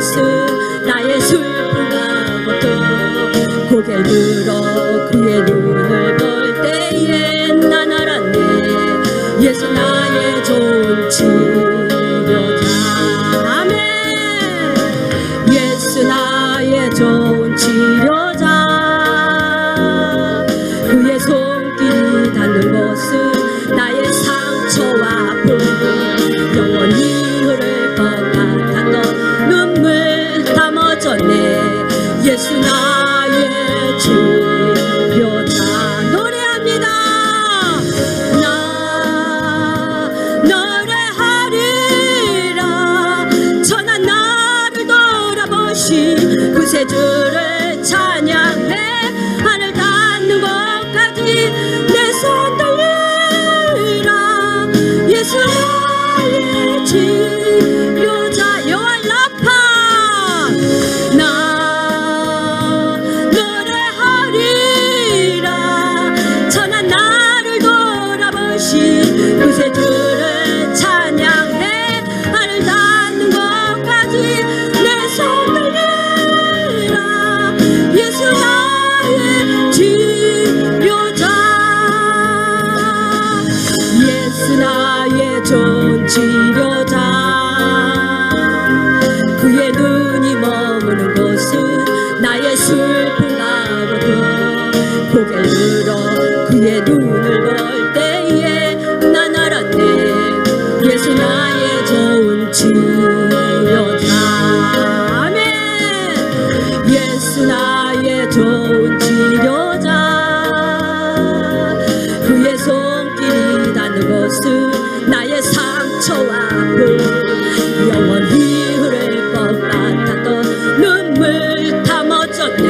것은 나의 슬픔과 고통. 고개를 들어 그의 눈을 볼 때에 난 알았네. 예수 나의 좋은 치료자. 아멘. 예수 나의 좋은 치료자. 그의 손길이 닿는 곳은 나의 상처와 아픔 영원히 흐를 것 같았던 눈물 다 멎었네. 예수 나의 치료자. 노래합니다. 나 노래하리라. 천한 나를 돌아보신 구세주를 찬양해. 하늘 닿는 곳까지 내 손 들리라. 예수 나의 치료자. 여호와 라파. 나 노래하리라. 천한 나를 돌아보신 구세주를 찬양해. 하늘 닿는 곳까지 내 손 들리라. 예수 나의 치료자. 예수 나의 좋은 치료자. 그의 눈이 머무는 곳은 나의 슬픔과 고통. 고개를 들어 그의 눈을 볼 때에 난 알았네. 예수 나의 좋은 치료자. 아멘. 예수 나의 좋은 치료자. 그의 손길이 닿는 곳은 나의 상처와 아픔 영원히 흐를 것 같았던 눈물 다 멎었네.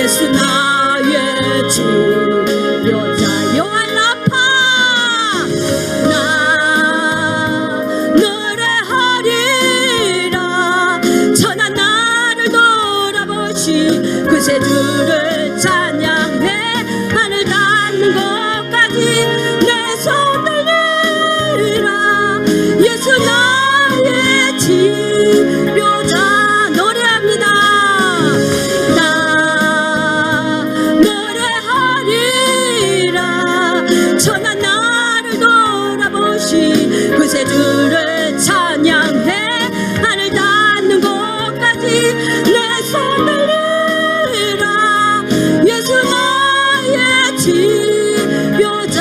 예수 나의 치료자. 여호와 라파. 나 노래하리라. 천한 나를 돌아보신 구세주를 찬양해. 하늘 닿는 곳까지 내 손 들리라. 예수 나의 치료자. 노래합니다. 나 노래하리라. 천한 나를 돌아보신 구세주를 찬양해. 하늘 닿는 곳까지 내 손 들리라. 예수 나의 치료자.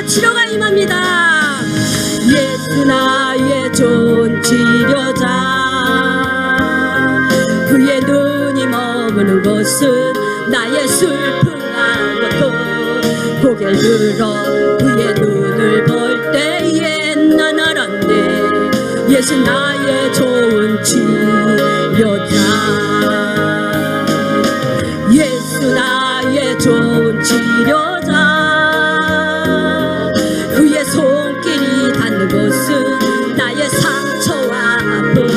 치료가 임합니다. 예수 나의 좋은 치료자. 그의 눈이 머무는 곳은 나의 슬픔과 고통. 고개를 들어 그의 눈을 볼 때에 난 알았네. 예수 나의 좋은 치료자. 예수 나의 좋은 치료자. 그의 손길이 닿는 곳은 나의 상처와 아픔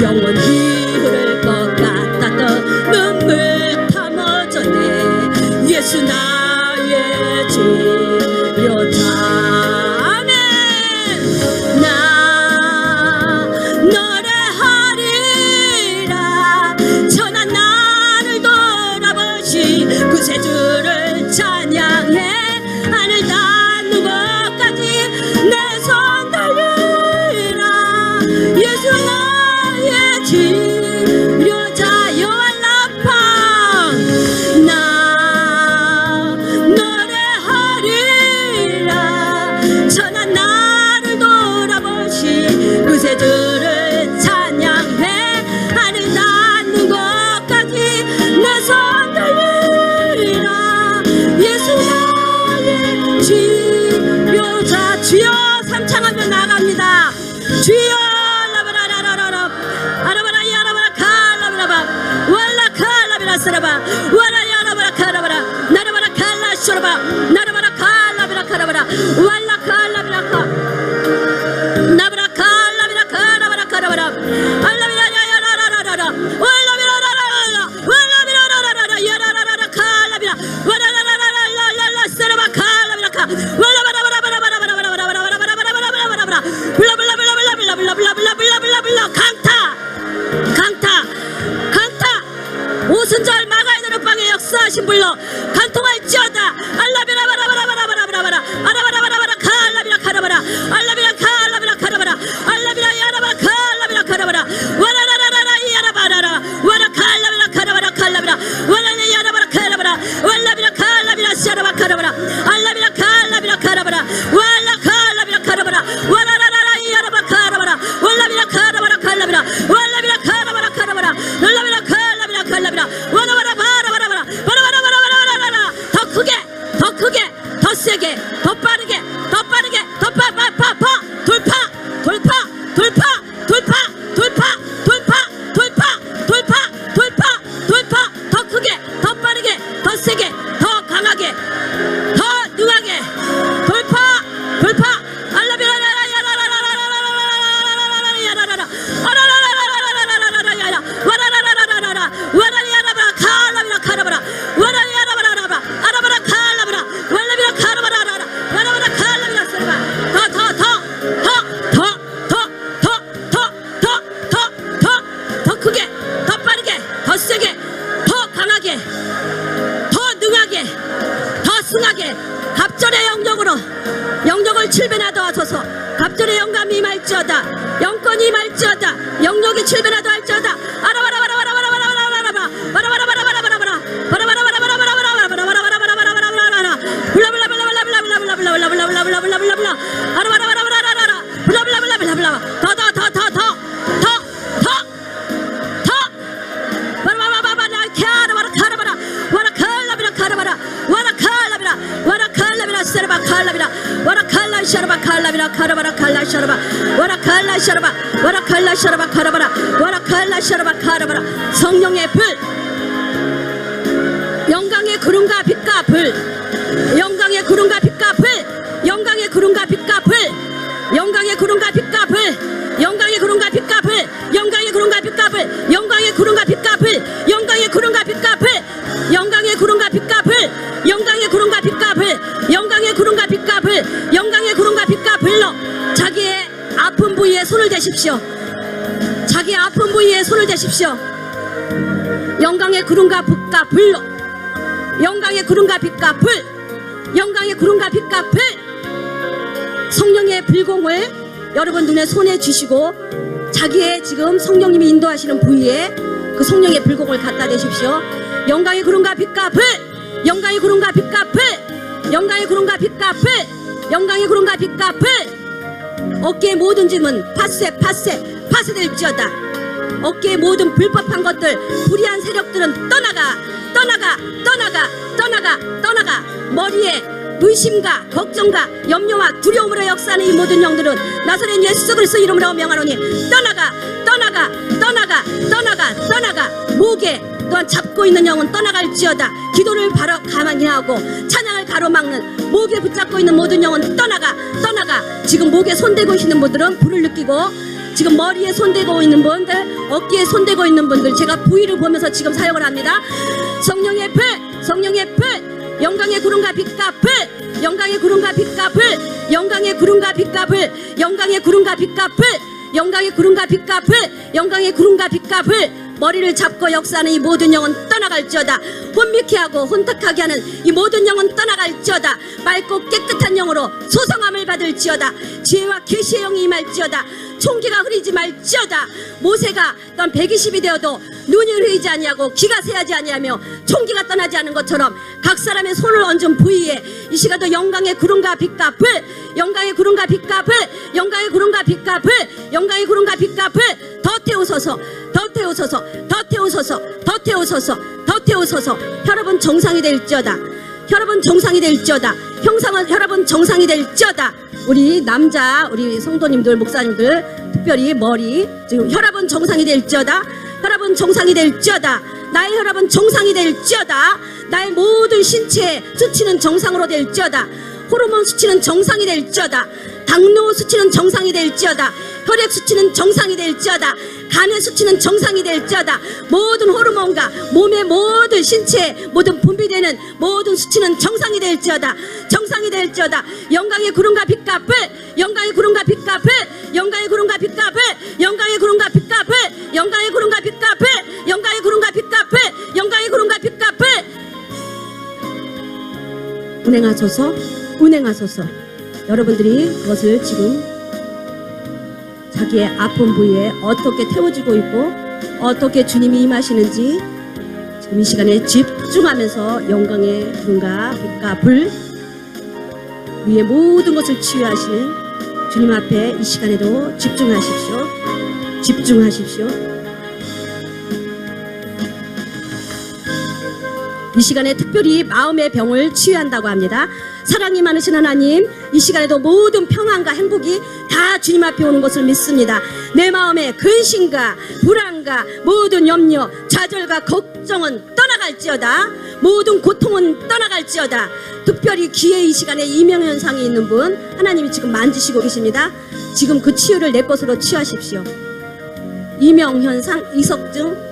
영원히 흐를 것 같았던 눈물 다 멎었네. 예수 나의 치료자. 아멘. 나 노래하리라. 천한 나를 돌아보신 구세주를 찬양해. 하늘 닿는 곳까지 내 손 들리라. 예수 나의 치료자. 여호와 라파. 나 노래하리라. 천한 나를 돌아보신 구세주를 찬양해. 하늘 닿는 곳까지 내 손 들리라. 예수 나의 치료자. 주여 삼창하며 나갑니다. 주여 라바라라라라 아라바라 야라바라 칼라바라바 왈라 칼라비라스라바 와라 야라바라 칼라바라 나라바라 칼라쇼라바 나라바라 칼라비라 칼라바라 왈라 칼라비라카 나바라 칼라비라 칼라바라 칼라바라 알라비라 야야라라라라 왈라비라라라라 왈라비라라라라 야라라라라 칼라비라 와라라라라라라 세라바 칼라비라카 왈라바라바라바라바라바라바라바라바라바라바라바라바라 블라블라블라블라블라블라블라블라 강타 거룩하신 불로 간통할지어다. 알라비라 바라바라바라바라바라 아라바라바라바라 칼라비라 카라바라 알라비라 칼라비라 카라바라 알라비라 야라바라 칼라비라 카라바라 와라라라라 야라바라라 와라 칼라비라 카라바라 칼라비라 와라네 야라바라 카라바라 wallabira kalabira sharaba karabara allabira kalabira karabara walla kalabira karabara wallarara yaraba karabara wallabira karabara kalabira wallabira karabara karabara wallabira kalabira kalabira wallabira 바라바라바라 바라바라바라바라바라 더 크게 더 세게 더 빠르게 더 파파파파 돌파 더 크게 더 빠르게 더 세게 더 강하게 더 능하게 돌파 더 크게 더 빠르게 더 세게 더 강하게 더 능하게 더 승하게 갑절의 영역을 7배나 더하소서. 갑절의 영감이 임할지어다. 영권이 임할지어다. 영역이 7배나 더할지어다. 성령의 불, 영광의 구름과 빛과 불, 영광의 구름과 빛과 불, 영광의 구름과 빛과 불, 영광의 구름과 빛과 불, 영광의 구름과 빛과 불, 영광의 구름과 빛과 불, 영광의 구름과 빛과 불, 영광의 구름과 빛과 불, 영광의 구름과 빛과 불, 영광의 구름과 빛과 불, 영광의 구름과 빛과 불, 영광의 구름과 빛과 불로 자기의 아픈 부위에 손을 대십시오. 자기의 아픈 부위에 손을 대십시오. 영광의 구름과 빛과 불로, 영광의 구름과 빛과 불, 영광의 구름과 빛과 불, 성령의 불공을 여러분 눈에 손에 쥐시고 자기의 지금 성령님이 인도하시는 부위에 그 성령의 불공을 갖다 대십시오. 영광의 구름과 빛과 불, 영광의 구름과 빛과 불, 영광의 구름과 빛과 불, 영광의 구름과 빛과 불. 어깨의 모든 짐은 파쇄될지어다. 어깨의 모든 불법한 것들, 불의한 세력들은 떠나가. 머리에 의심과 걱정과 염려와 두려움으로 역사하는 이 모든 영들은 나사렛 예수 그리스도 이름으로 명하노니 떠나가. 목에 또한 잡고 있는 영은 떠나갈지어다. 기도를 바로 가만히 하고 찬양을 가로막는 목에 붙잡고 있는 모든 영은 떠나가. 지금 목에 손대고 계시는 분들은 불을 느끼고, 지금 머리에 손대고 있는 분들, 어깨에 손대고 있는 분들, 제가 부위를 보면서 지금 사역을 합니다. 성령의 불, 영광의 구름과 빛과 불, 영광의 구름과 빛과 불, 영광의 구름과 빛과 불, 영광의 구름과 빛과 불, 영광의 구름과 빛과 불, 영광의 구름과 빛과 불. 머리를 잡고 역사하는 이 모든 영은 떠나갈지어다. 혼미케 하고 혼탁하게 하는 이 모든 영은 떠나갈지어다. 맑고 깨끗한 영으로 소성함을 받을지어다. 지혜와 계시의 영이 임할지어다. 총기가 흐리지 말지어다. 모세가 또한 120이 되어도 눈이 흐리지 아니하고 귀가 새하지 아니하며 총기가 떠나지 않은 것처럼 각 사람의 손을 얹은 부위에 이 시간도 영광의 구름과 빛과 불, 영광의 구름과 빛과 불, 영광의 구름과 빛과 불, 영광의 구름과 빛과 불 더 태우소서. 여러분 정상이 될지어다. 여러분 정상이 될지어다. 여러분 정상이 될지어다. 우리 남자, 우리 성도님들, 목사님들, 특별히 머리, 지금 혈압은 정상이 될지어다. 혈압은 정상이 될지어다. 나의 혈압은 정상이 될지어다. 나의 모든 신체의 수치는 정상으로 될지어다. 호르몬 수치는 정상이 될지어다. 당뇨 수치는 정상이 될지어다. 혈액 수치는 정상이 될지어다. 간의 수치는 정상이 될지어다. 모든 호르몬과 몸의 모든 신체의 모든 분비되는 모든 수치는 정상이 될지어다. 영광의 구름과 빛과 불, 영광의 구름과 빛과 불, 영광의 구름과 빛과 불, 영광의 구름과 빛과 불, 영광의 구름과 빛과 불, 영광의 구름과 빛과 불, 영광의 구름과 빛과 불. 운행하소서, 운행하소서. 여러분들이 그것을 지금 자기의 아픈 부위에 어떻게 태워지고 있고 어떻게 주님이 임하시는지 지금 이 시간에 집중하면서 영광의 구름과 빛과 불 위에 모든 것을 치유하시는 주님 앞에 이 시간에도 집중하십시오. 집중하십시오. 이 시간에 특별히 마음의 병을 치유한다고 합니다. 사랑이 많으신 하나님, 이 시간에도 모든 평안과 행복이 다 주님 앞에 오는 것을 믿습니다. 내 마음의 근심과 불안과 모든 염려, 좌절과 걱정은 떠나갈지어다. 모든 고통은 떠나갈지어다. 특별히 귀에 이 시간에 이명현상이 있는 분 하나님이 지금 만지시고 계십니다. 지금 그 치유를 내 것으로 취하십시오. 이명현상, 이석증,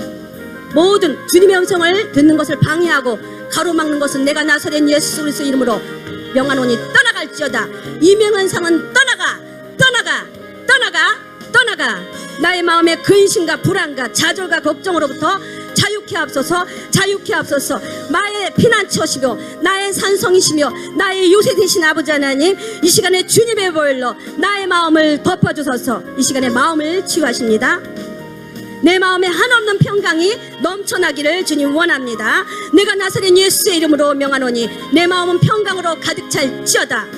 모든 주님의 음성을 듣는 것을 방해하고 가로막는 것은 내가 나사렛 예수 그리스도 이름으로 명하노니 떠나갈지어다. 이명현상은 떠나가, 떠나가, 떠나가, 떠나가. 나의 마음의 근심과 불안과 좌절과 걱정으로부터 자유케 하옵소서, 자유케 하옵소서. 나의 피난처시며 나의 산성이시며 나의 요새 되신 아버지 하나님, 이 시간에 주님의 보혈로 나의 마음을 덮어주소서. 이 시간에 마음을 치유하십니다. 내 마음에 한없는 평강이 넘쳐나기를 주님 원합니다. 내가 나사렛 예수의 이름으로 명하노니 내 마음은 평강으로 가득 찰지어다.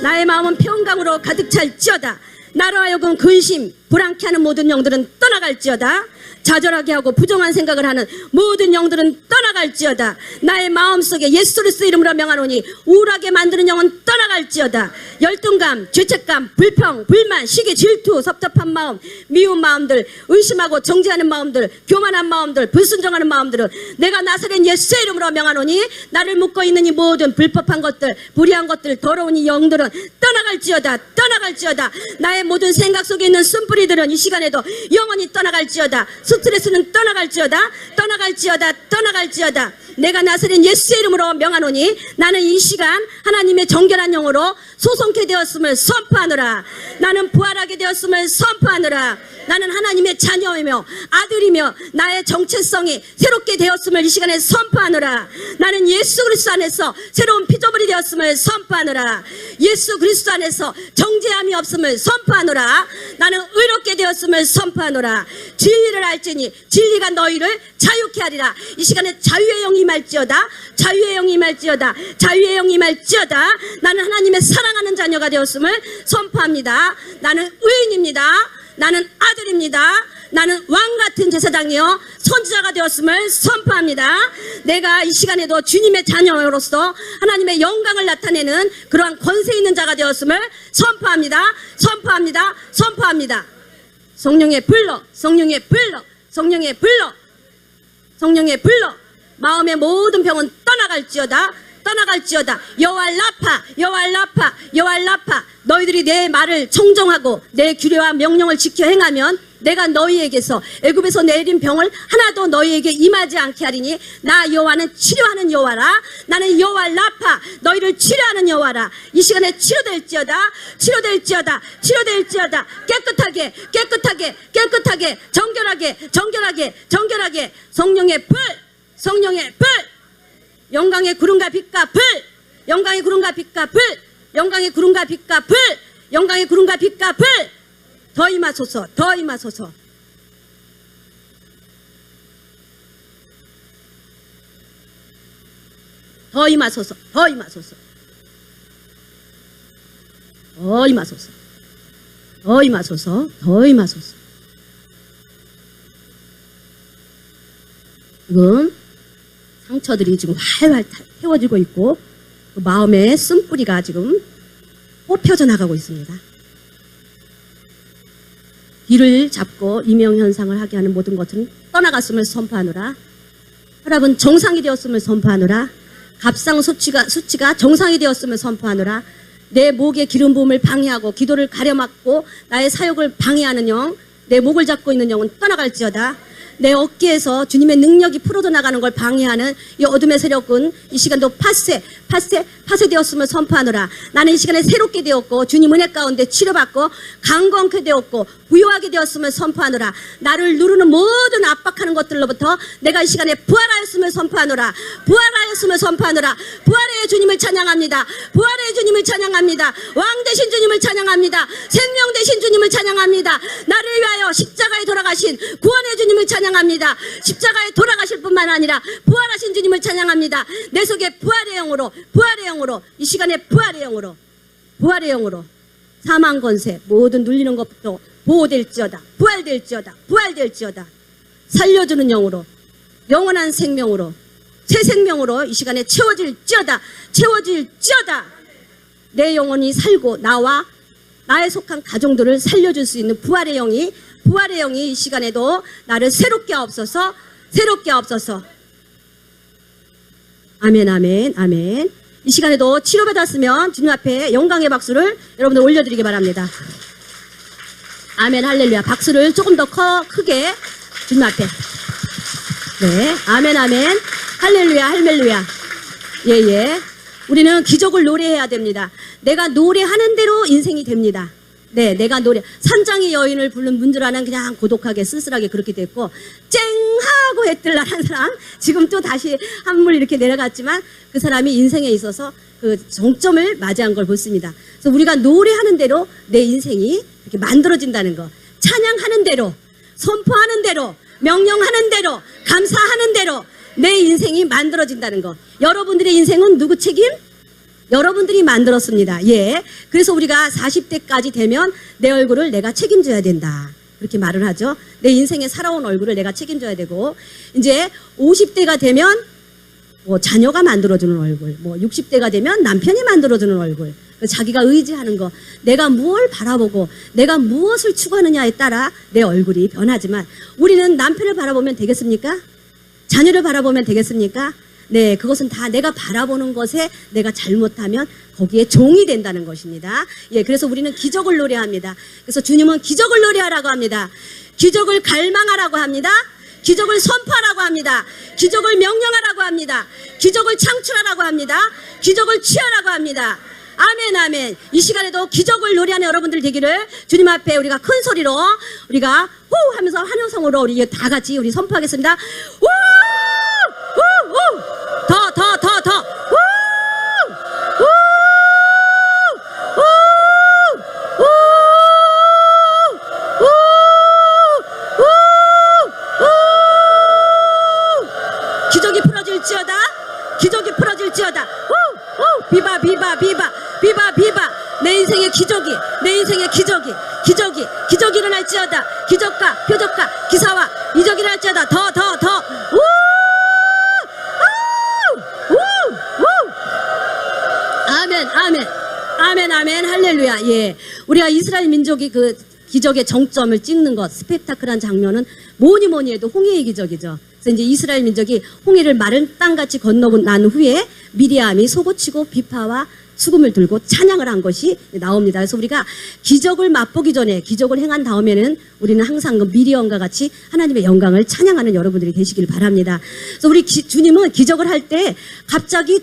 나의 마음은 평강으로 가득 찰지어다. 나로 하여금 근심, 불안케 하는 모든 영들은 떠나갈지어다. 좌절하게 하고 부정한 생각을 하는 모든 영들은 떠나갈지어다. 나의 마음속에 예수 그리스도 이름으로 명하노니 우울하게 만드는 영은 떠나갈지어다. 열등감, 죄책감, 불평, 불만, 시기, 질투, 섭섭한 마음, 미운 마음들, 의심하고 정죄하는 마음들, 교만한 마음들, 불순종하는 마음들은 내가 나사렛 예수의 이름으로 명하노니 나를 묶어 있는 이 모든 불법한 것들, 불의한 것들, 더러운 이 영들은 떠나갈지어다. 떠나갈지어다. 나의 모든 생각 속에 있는 쓴뿌리들은 이 시간에도 영원히 떠나갈지어다. 스트레스는 떠나갈지어다. 떠나갈지어다. 떠나갈지어다. 내가 나사렛 예수의 이름으로 명하노니 나는 이 시간 하나님의 정결한 영으로 소송케 되었음을 선포하노라. 나는 부활하게 되었음을 선포하노라. 나는 하나님의 자녀이며 아들이며 나의 정체성이 새롭게 되었음을 이 시간에 선포하노라. 나는 예수 그리스도 안에서 새로운 피조물이 되었음을 선포하노라. 예수 그리스도 안에서 정죄함이 없음을 선포하노라. 나는 의롭게 되었음을 선포하노라. 진리를 알지니 진리가 너희를 자유케 하리라. 이 시간에 자유의 영이 임할지어다. 자유의 영이 임할지어다. 자유의 영이 임할지어다. 나는 하나님의 사랑하는 자녀가 되었음을 선포합니다. 나는 의인입니다. 나는 아들입니다. 나는 왕같은 제사장이요 선지자가 되었음을 선포합니다. 내가 이 시간에도 주님의 자녀로서 하나님의 영광을 나타내는 그러한 권세 있는 자가 되었음을 선포합니다. 선포합니다. 선포합니다. 성령의 불로, 성령의 불로, 성령의 불로, 성령의 불로. 마음의 모든 병은 떠나갈지어다. 떠나갈지어다. 여호와 라파, 여호와 라파, 여호와 라파. 너희들이 내 말을 청종하고 내 규례와 명령을 지켜 행하면 내가 너희에게서 애굽에서 내린 병을 하나도 너희에게 임하지 않게 하리니 나 여호와는 치료하는 여호와라. 나는 여호와 라파, 너희를 치료하는 여호와라. 이 시간에 치료될지어다. 치료될지어다. 치료될지어다. 깨끗하게, 깨끗하게, 깨끗하게, 정결하게, 정결하게, 정결하게. 성령의 불, 성령의 불. 영광의 구름과 빛과 불, 영광의 구름과 빛과 불, 영광의 구름과 빛과 불, 영광의 구름과 빛과 불. 더 임하소서, 더 임하소서. 더 임하소서, 더 임하소서. 더 임하소서, 더 임하소서, 더 임하소서. 지금 상처들이 지금 활활 태워지고 있고 그 마음의 쓴뿌리가 지금 뽑혀져 나가고 있습니다. 귀를 잡고 이명현상을 하게 하는 모든 것은 떠나갔음을 선포하노라. 혈압은 정상이 되었음을 선포하노라. 갑상 수치가 정상이 되었음을 선포하노라. 내 목의 기름 부음을 방해하고 기도를 가려막고 나의 사역을 방해하는 영, 내 목을 잡고 있는 영은 떠나갈지어다. 내 어깨에서 주님의 능력이 풀어져 나가는 걸 방해하는 이 어둠의 세력은 이 시간도 파쇄되었음을 선포하노라. 나는 이 시간에 새롭게 되었고 주님 은혜 가운데 치료받고 강건케 되었고 부유하게 되었음을 선포하노라. 나를 누르는 모든 압박하는 것들로부터 내가 이 시간에 부활하였음을 선포하노라. 부활하였음을 선포하노라. 부활의 주님을 찬양합니다. 부활의 주님을 찬양합니다. 왕 되신 주님을 찬양합니다. 생명 되신 주님을 찬양합니다. 나를 위하여 십자가에 돌아가신 구원의 주님을 찬양합니다. 십자가에 돌아가실 뿐만 아니라 부활하신 주님을 찬양합니다. 내 속에 부활의 영으로 이 시간에 부활의 영으로 사망 권세 모든 눌리는 것부터 보호될지어다. 부활될지어다. 살려주는 영으로 영원한 생명으로 새 생명으로 이 시간에 채워질지어다. 내 영혼이 살고 나와 나에 속한 가정들을 살려줄 수 있는 부활의 영이 이 시간에도 나를 새롭게 하옵소서. 아멘. 이 시간에도 치료받았으면 주님 앞에 영광의 박수를 여러분들 올려드리기 바랍니다. 아멘, 할렐루야. 박수를 조금 더 크게 주님 앞에. 네, 아멘. 할렐루야. 예. 우리는 기적을 노래해야 됩니다. 내가 노래하는 대로 인생이 됩니다. 네, 내가 산장의 여인을 부른 분들하는 그냥 고독하게 쓸쓸하게 그렇게 됐고 쨍하고 해뜰라는 사람 지금 또 다시 한물 이렇게 내려갔지만 그 사람이 인생에 있어서 그 정점을 맞이한 걸 보습니다. 그래서 우리가 노래하는 대로 내 인생이 이렇게 만들어진다는 거, 찬양하는 대로, 선포하는 대로, 명령하는 대로, 감사하는 대로 내 인생이 만들어진다는 거. 여러분들의 인생은 누구 책임? 여러분들이 만들었습니다. 예. 그래서 우리가 40대까지 되면 내 얼굴을 내가 책임져야 된다. 그렇게 말을 하죠. 내 인생에 살아온 얼굴을 내가 책임져야 되고, 이제 50대가 되면 자녀가 만들어주는 얼굴, 60대가 되면 남편이 만들어주는 얼굴, 자기가 의지하는 거, 내가 무엇을 바라보고 내가 무엇을 추구하느냐에 따라 내 얼굴이 변하지만 우리는 남편을 바라보면 되겠습니까? 자녀를 바라보면 되겠습니까? 네, 그것은 다 내가 바라보는 것에 내가 잘못하면 거기에 종이 된다는 것입니다. 예, 그래서 우리는 기적을 노래합니다. 그래서 주님은 기적을 노래하라고 합니다. 기적을 갈망하라고 합니다. 기적을 선포하라고 합니다. 기적을 명령하라고 합니다. 기적을 창출하라고 합니다. 기적을 취하라고 합니다. 아멘. 이 시간에도 기적을 노래하는 여러분들 되기를 주님 앞에 우리가 큰 소리로 우리가 호 하면서 환호성으로 우리 다 같이 우리 선포하겠습니다. 우! 더. 기적이 풀어질지어다. 비바. 내 인생의 기적이 일어날지어다. 기적과 표적과 기사와 이적이 일어날지어다. 더. 아멘, 할렐루야. 예. 우리가 이스라엘 민족이 그 기적의 정점을 찍는 것, 스펙타클한 장면은 뭐니 해도 홍해의 기적이죠. 그래서 이제 이스라엘 민족이 홍해를 마른 땅같이 건너고 난 후에 미리암이 속옷치고 비파와 수금을 들고 찬양을 한 것이 나옵니다. 그래서 우리가 기적을 맛보기 전에 기적을 행한 다음에는 우리는 항상 그 미리암과 같이 하나님의 영광을 찬양하는 여러분들이 되시길 바랍니다. 그래서 우리 주님은 기적을 할 때 갑자기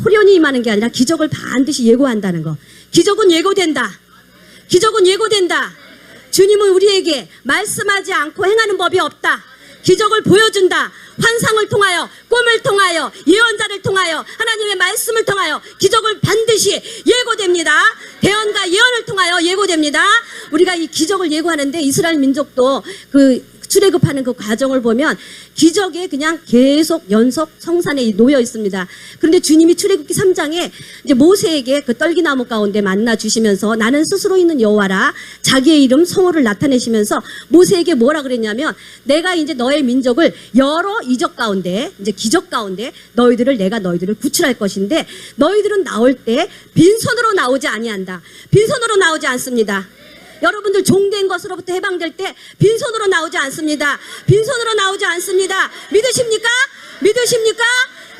호련히 임하는 게 아니라 기적을 반드시 예고한다는 거. 기적은 예고된다. 주님은 우리에게 말씀하지 않고 행하는 법이 없다. 기적을 보여준다. 환상을 통하여, 꿈을 통하여, 예언자를 통하여, 하나님의 말씀을 통하여 기적을 반드시 예고됩니다. 대언과 예언을 통하여 예고됩니다. 우리가 이 기적을 예고하는데 이스라엘 민족도 그 출애굽하는 그 과정을 보면 기적에 그냥 계속 연속 성산에 놓여 있습니다. 그런데 주님이 출애굽기 3장에 이제 모세에게 그 떨기나무 가운데 만나 주시면서 나는 스스로 있는 여호와라 자기의 이름 성호를 나타내시면서 모세에게 뭐라 그랬냐면 내가 이제 너의 민족을 여러 이적 가운데 이제 기적 가운데 너희들을 구출할 것인데 너희들은 나올 때 빈손으로 나오지 아니한다. 빈손으로 나오지 않습니다. 여러분들 종된 것으로부터 해방될 때 빈손으로 나오지 않습니다. 믿으십니까?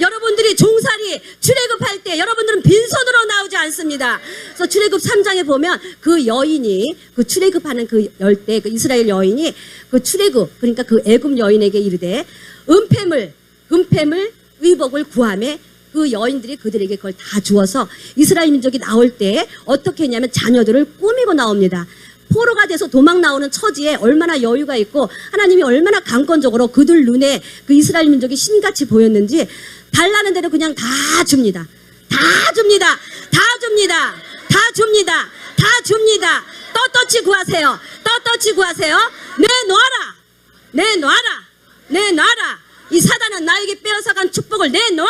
여러분들이 종살이 출애굽할 때 여러분들은 빈손으로 나오지 않습니다. 그래서 출애굽 3장에 보면 그 여인이 그 출애굽하는 그 열대 그 이스라엘 여인이 그 출애굽 그러니까 그 애굽 여인에게 이르되 은폐물 의복을 구하매 그 여인들이 그들에게 그걸 다 주어서 이스라엘 민족이 나올 때 어떻게 했냐면 자녀들을 꾸미고 나옵니다. 포로가 돼서 도망 나오는 처지에 얼마나 여유가 있고 하나님이 얼마나 강권적으로 그들 눈에 그 이스라엘 민족이 신같이 보였는지 달라는 대로 그냥 다 줍니다. 다 줍니다. 다 줍니다. 다 줍니다. 다 줍니다. 떳떳이 구하세요. 떳떳이 구하세요. 내놔라. 내놔라. 내놔라. 이 사단은 나에게 빼앗아간 축복을 내놔.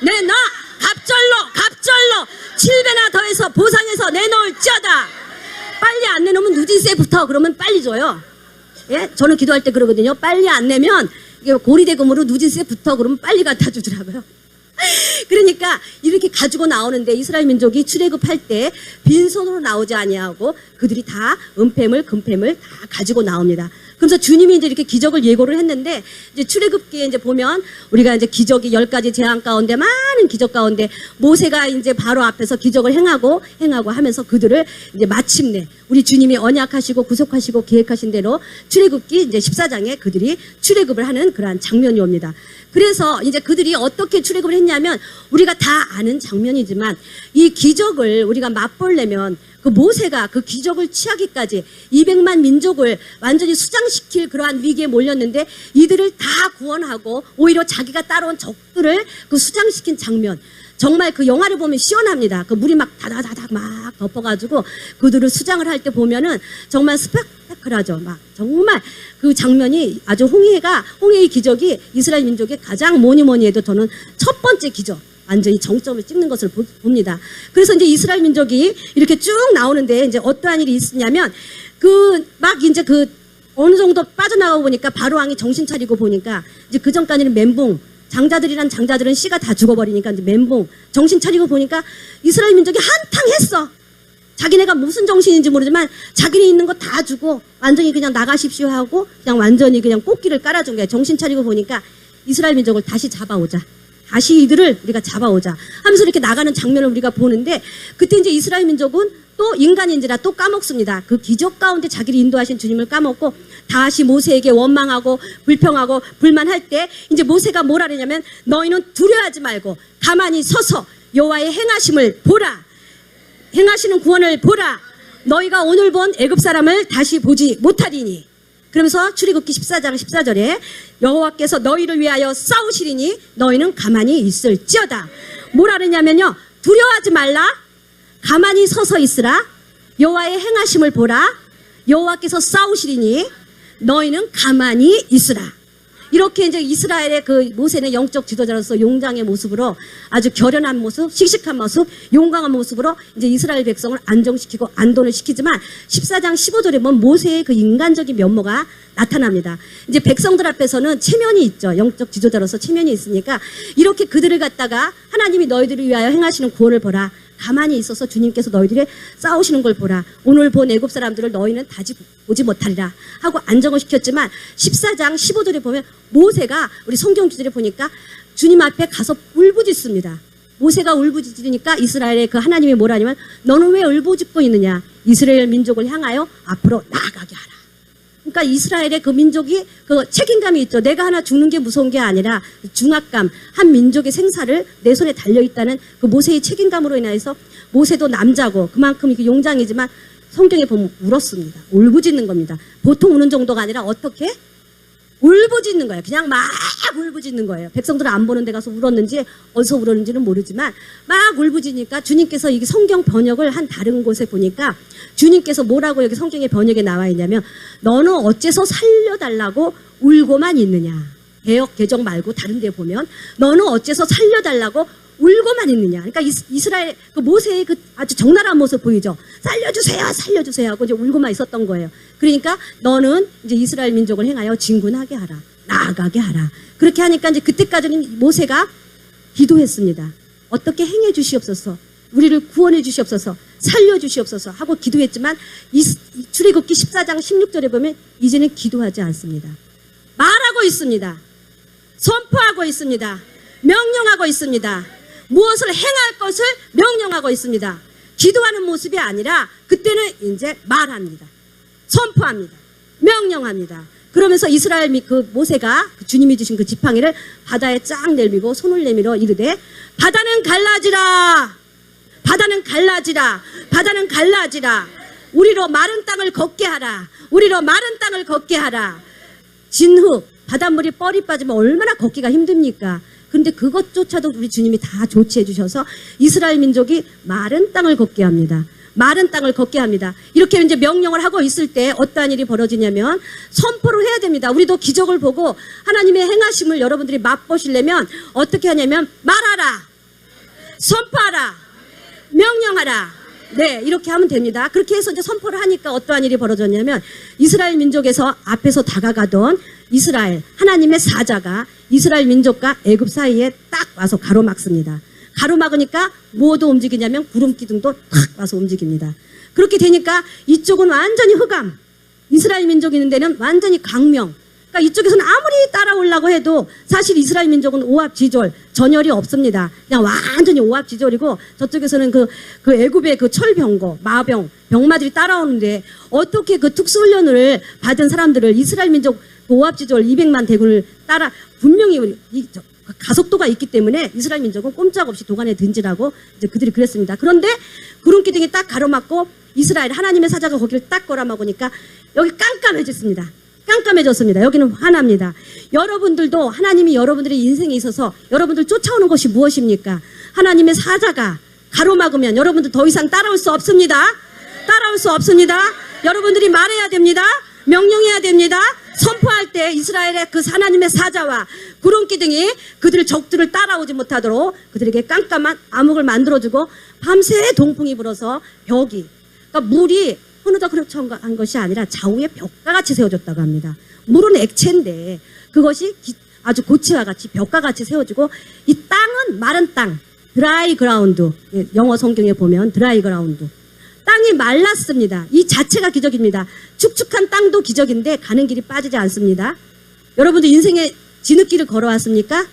내놔. 갑절로 7배나 더해서 보상해서 내놓을지어다. 빨리 안 내놓으면 누진세부터 그러면 빨리 줘요. 예? 저는 기도할 때 그러거든요. 빨리 안 내면 이게 고리대금으로 누진세부터 그러면 빨리 갖다 주더라고요. 그러니까 이렇게 가지고 나오는데 이스라엘 민족이 출애굽할 때 빈손으로 나오지 아니하고 그들이 다 은폐물, 금폐물 다 가지고 나옵니다. 그래서 주님이 이제 이렇게 기적을 예고를 했는데 이제 출애굽기에 이제 보면 우리가 이제 기적이 10가지 재앙 가운데 많은 기적 가운데 모세가 이제 바로 앞에서 기적을 행하고 하면서 그들을 이제 마침내 우리 주님이 언약하시고 구속하시고 계획하신 대로 출애굽기 이제 14장에 그들이 출애굽을 하는 그러한 장면이 옵니다. 그래서 이제 그들이 어떻게 출애굽을 했냐면 우리가 다 아는 장면이지만 이 기적을 우리가 맛보려면 그 모세가 그 기적을 취하기까지 200만 민족을 완전히 수장시킬 그러한 위기에 몰렸는데 이들을 다 구원하고 오히려 자기가 따라온 적들을 그 수장시킨 장면 정말 그 영화를 보면 시원합니다. 그 물이 막 다다다닥 막 덮어가지고 그들을 수장을 할 때 보면은 정말 스펙타클하죠. 막 정말 그 장면이 아주 홍해의 기적이 이스라엘 민족의 가장 뭐니 해도 저는 첫 번째 기적. 완전히 정점을 찍는 것을 봅니다. 그래서 이제 이스라엘 민족이 이렇게 쭉 나오는데 이제 어떠한 일이 있었냐면 어느 정도 빠져나가고 보니까 바로 왕이 정신 차리고 보니까 이제 그 전까지는 멘붕 장자들은 씨가 다 죽어버리니까 이제 멘붕 정신 차리고 보니까 이스라엘 민족이 한탕 했어. 자기네가 무슨 정신인지 모르지만 자기네 있는 거 다 주고 완전히 그냥 나가십시오 하고 그냥 완전히 그냥 꽃길을 깔아준 거야. 정신 차리고 보니까 이스라엘 민족을 다시 잡아오자. 다시 이들을 우리가 잡아오자 하면서 이렇게 나가는 장면을 우리가 보는데 그때 이제 이스라엘 민족은 또 인간인지라 또 까먹습니다. 그 기적 가운데 자기를 인도하신 주님을 까먹고 다시 모세에게 원망하고 불평하고 불만할 때 이제 모세가 뭐라 그러냐면 너희는 두려워하지 말고 가만히 서서 여호와의 행하심을 보라. 행하시는 구원을 보라. 너희가 오늘 본 애굽 사람을 다시 보지 못하리니. 그러면서 출애굽기 14장 14절에 여호와께서 너희를 위하여 싸우시리니 너희는 가만히 있을지어다. 뭐라 그러냐면요. 두려워하지 말라. 가만히 서서 있으라. 여호와의 행하심을 보라. 여호와께서 싸우시리니 너희는 가만히 있으라. 이렇게 이제 이스라엘의 그 모세는 영적 지도자로서 용장의 모습으로 아주 결연한 모습, 씩씩한 모습, 용감한 모습으로 이제 이스라엘 백성을 안정시키고 안돈을 시키지만 14장 15절에 보면 모세의 그 인간적인 면모가 나타납니다. 이제 백성들 앞에서는 체면이 있죠. 영적 지도자로서 체면이 있으니까 이렇게 그들을 갖다가 하나님이 너희들을 위하여 행하시는 구원을 보라. 가만히 있어서 주님께서 너희들의 싸우시는 걸 보라. 오늘 본 애굽 사람들을 너희는 다시 보지 못하리라 하고 안정을 시켰지만 14장 15절에 보면 모세가 우리 성경 주제를 보니까 주님 앞에 가서 울부짖습니다. 모세가 울부짖으니까 이스라엘의 그 하나님이 뭐라 하냐면 너는 왜 울부짖고 있느냐. 이스라엘 민족을 향하여 앞으로 나아가게 하라. 그러니까 이스라엘의 그 민족이 그 책임감이 있죠. 내가 하나 죽는 게 무서운 게 아니라 중압감, 한 민족의 생사를 내 손에 달려있다는 그 모세의 책임감으로 인해서 모세도 남자고 그만큼 이게 용장이지만 성경에 보면 울었습니다. 울부짖는 겁니다. 보통 우는 정도가 아니라 어떻게? 울부짖는 거예요. 그냥 막 울부짖는 거예요. 백성들은 안 보는 데 가서 울었는지 어디서 울었는지는 모르지만 막 울부짖으니까 주님께서 이게 성경 번역을 한 다른 곳에 보니까 주님께서 뭐라고 여기 성경의 번역에 나와 있냐면 너는 어째서 살려달라고 울고만 있느냐. 개역 개정 말고 다른 데 보면 너는 어째서 살려달라고 울고만 있느냐. 그러니까 이스라엘 그 모세의 그 아주 적나라한 모습 보이죠. 살려주세요 하고 이제 울고만 있었던 거예요. 그러니까 너는 이제 이스라엘 민족을 행하여 진군하게 하라. 나아가게 하라. 그렇게 하니까 이제 그때까지는 모세가 기도했습니다. 어떻게 행해 주시옵소서. 우리를 구원해 주시옵소서. 살려 주시옵소서 하고 기도했지만 출애굽기 14장 16절에 보면 이제는 기도하지 않습니다. 말하고 있습니다. 선포하고 있습니다. 명령하고 있습니다. 무엇을 행할 것을 명령하고 있습니다. 기도하는 모습이 아니라 그때는 이제 말합니다. 선포합니다. 명령합니다. 그러면서 이스라엘 그 모세가 그 주님이 주신 그 지팡이를 바다에 쫙 내밀고 손을 내밀어 이르되 바다는 갈라지라. 바다는 갈라지라. 바다는 갈라지라. 우리로 마른 땅을 걷게 하라. 우리로 마른 땅을 걷게 하라. 진흙, 바닷물이 뻘이 빠지면 얼마나 걷기가 힘듭니까? 근데 그것조차도 우리 주님이 다 조치해 주셔서 이스라엘 민족이 마른 땅을 걷게 합니다. 마른 땅을 걷게 합니다. 이렇게 이제 명령을 하고 있을 때 어떠한 일이 벌어지냐면 선포를 해야 됩니다. 우리도 기적을 보고 하나님의 행하심을 여러분들이 맛보시려면 어떻게 하냐면 말하라. 선포하라. 명령하라. 네, 이렇게 하면 됩니다. 그렇게 해서 이제 선포를 하니까 어떠한 일이 벌어졌냐면 이스라엘 민족에서 앞에서 다가가던 이스라엘 하나님의 사자가 이스라엘 민족과 애굽 사이에 딱 와서 가로막습니다. 가로막으니까 뭐도 움직이냐면 구름 기둥도 탁 와서 움직입니다. 그렇게 되니까 이쪽은 완전히 흑암, 이스라엘 민족이 있는 데는 완전히 강명. 그러니까 이쪽에서는 아무리 따라오려고 해도 사실 이스라엘 민족은 오합지졸, 전열이 없습니다. 그냥 완전히 오합지졸이고 저쪽에서는 그 애굽의 그 철병거, 마병, 병마들이 따라오는데 어떻게 그 특수훈련을 받은 사람들을 이스라엘 민족 오합지졸 200만 대군을 따라 분명히 가속도가 있기 때문에 이스라엘 민족은 꼼짝없이 도간에 든지라고 이제 그들이 그랬습니다. 그런데 구름기둥이 딱 가로막고 이스라엘 하나님의 사자가 거기를 딱 걸어막으니까 여기 깜깜해졌습니다. 깜깜해졌습니다. 여기는 환합니다. 여러분들도 하나님이 여러분들의 인생에 있어서 여러분들 쫓아오는 것이 무엇입니까? 하나님의 사자가 가로막으면 여러분들 더 이상 따라올 수 없습니다. 따라올 수 없습니다. 여러분들이 말해야 됩니다. 명령해야 됩니다. 선포할 때 이스라엘의 그 하나님의 사자와 구름기둥이 그들의 적들을 따라오지 못하도록 그들에게 깜깜한 암흑을 만들어주고 밤새 동풍이 불어서 벽이 그러니까 물이 흐느적흐느적한 것이 아니라 좌우에 벽과같이 세워졌다고 합니다. 물은 액체인데 그것이 아주 고치와 같이 벽과같이 세워지고 이 땅은 마른 땅 드라이 그라운드 영어 성경에 보면 드라이 그라운드 땅이 말랐습니다. 이 자체가 기적입니다. 축축한 땅도 기적인데 가는 길이 빠지지 않습니다. 여러분들 인생에 진흙길을 걸어왔습니까?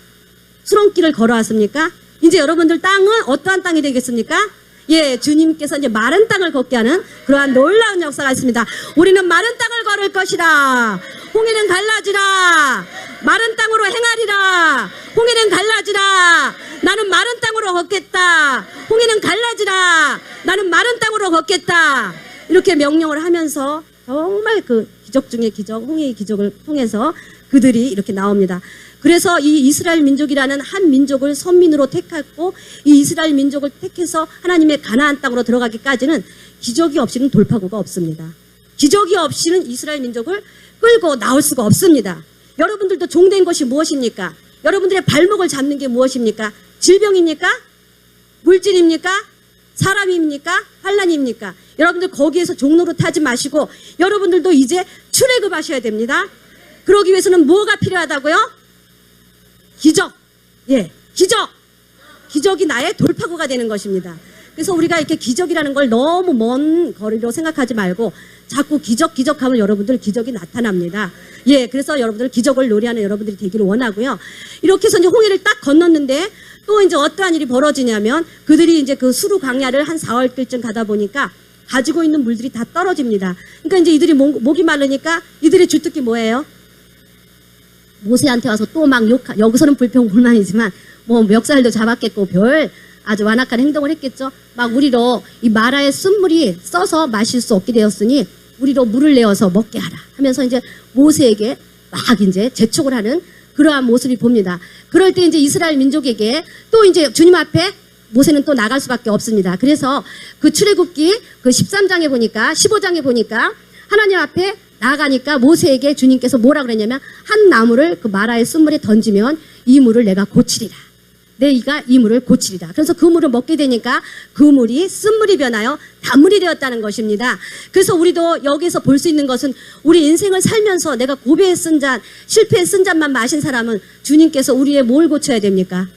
수렁길을 걸어왔습니까? 이제 여러분들 땅은 어떠한 땅이 되겠습니까? 예, 주님께서 이제 마른 땅을 걷게 하는 그러한 놀라운 역사가 있습니다. 우리는 마른 땅을 걸을 것이라. 홍해는 갈라지라. 마른 땅으로 행하리라. 홍해는 갈라지라. 나는 마른 땅으로 걷겠다. 홍해는 갈라지라. 나는 마른 땅으로 걷겠다. 이렇게 명령을 하면서 정말 그 기적 중의 기적, 홍해의 기적을 통해서 그들이 이렇게 나옵니다. 그래서 이 이스라엘 민족이라는 한 민족을 선민으로 택했고 이 이스라엘 민족을 택해서 하나님의 가나안 땅으로 들어가기까지는 기적이 없이는 돌파구가 없습니다. 기적이 없이는 이스라엘 민족을 끌고 나올 수가 없습니다. 여러분들도 종된 것이 무엇입니까? 여러분들의 발목을 잡는 게 무엇입니까? 질병입니까? 물질입니까? 사람입니까? 환난입니까? 여러분들 거기에서 종로로 타지 마시고 여러분들도 이제 출애굽하셔야 됩니다. 그러기 위해서는 뭐가 필요하다고요? 기적. 예, 기적. 기적이 나의 돌파구가 되는 것입니다. 그래서 우리가 이렇게 기적이라는 걸 너무 먼 거리로 생각하지 말고 자꾸 기적 하면 여러분들 기적이 나타납니다. 예, 그래서 여러분들 기적을 노래하는 여러분들이 되기를 원하고요. 이렇게 해서 이제 홍해를 딱 건넜는데 또 이제 어떠한 일이 벌어지냐면 그들이 이제 그 수루 광야를 한 4월쯤 가다 보니까 가지고 있는 물들이 다 떨어집니다. 그러니까 이제 이들이 목이 마르니까 이들의 주특기 뭐예요? 모세한테 와서 또 막 여기서는 불평불만이지만 뭐 멱살도 잡았겠고 별 아주 완악한 행동을 했겠죠. 막 우리로 이 마라의 쓴물이 써서 마실 수 없게 되었으니 우리로 물을 내어서 먹게 하라 하면서 이제 모세에게 막 이제 재촉을 하는 그러한 모습이 봅니다. 그럴 때 이제 이스라엘 민족에게 또 이제 주님 앞에 모세는 또 나갈 수밖에 없습니다. 그래서 그 출애굽기 그 13장에 보니까 15장에 보니까 하나님 앞에 나가니까 모세에게 주님께서 뭐라 그랬냐면 한 나무를 그 마라의 쓴물에 던지면 이 물을 내가 고치리라. 내가 이 물을 고치리라. 그래서 그 물을 먹게 되니까 그 물이 쓴물이 변하여 단물이 되었다는 것입니다. 그래서 우리도 여기서 볼 수 있는 것은 우리 인생을 살면서 내가 고배에 쓴 잔, 실패에 쓴 잔만 마신 사람은 주님께서 우리의 뭘 고쳐야 됩니까?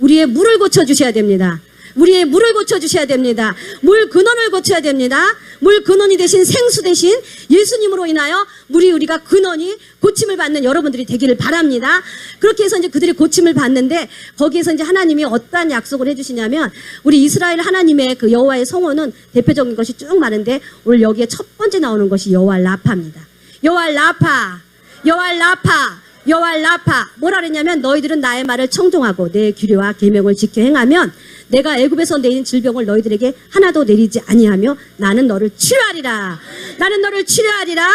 우리의 물을 고쳐주셔야 됩니다. 우리의 물을 고쳐주셔야 됩니다. 물 근원을 고쳐야 됩니다. 물 근원이 되신 생수 대신 예수님으로 인하여 우리가 근원이 고침을 받는 여러분들이 되기를 바랍니다. 그렇게 해서 이제 그들이 고침을 받는데 거기에서 이제 하나님이 어떠한 약속을 해주시냐면 우리 이스라엘 하나님의 그 여호와의 성호는 대표적인 것이 쭉 많은데 오늘 여기에 첫 번째 나오는 것이 여호와 라파입니다. 여호와 라파, 여호와 라파, 여호와 라파. 뭐라 그랬냐면 너희들은 나의 말을 청종하고 내 규례와 계명을 지켜 행하면 내가 애굽에서 내린 질병을 너희들에게 하나도 내리지 아니하며 나는 너를 치료하리라. 나는 너를 치료하리라.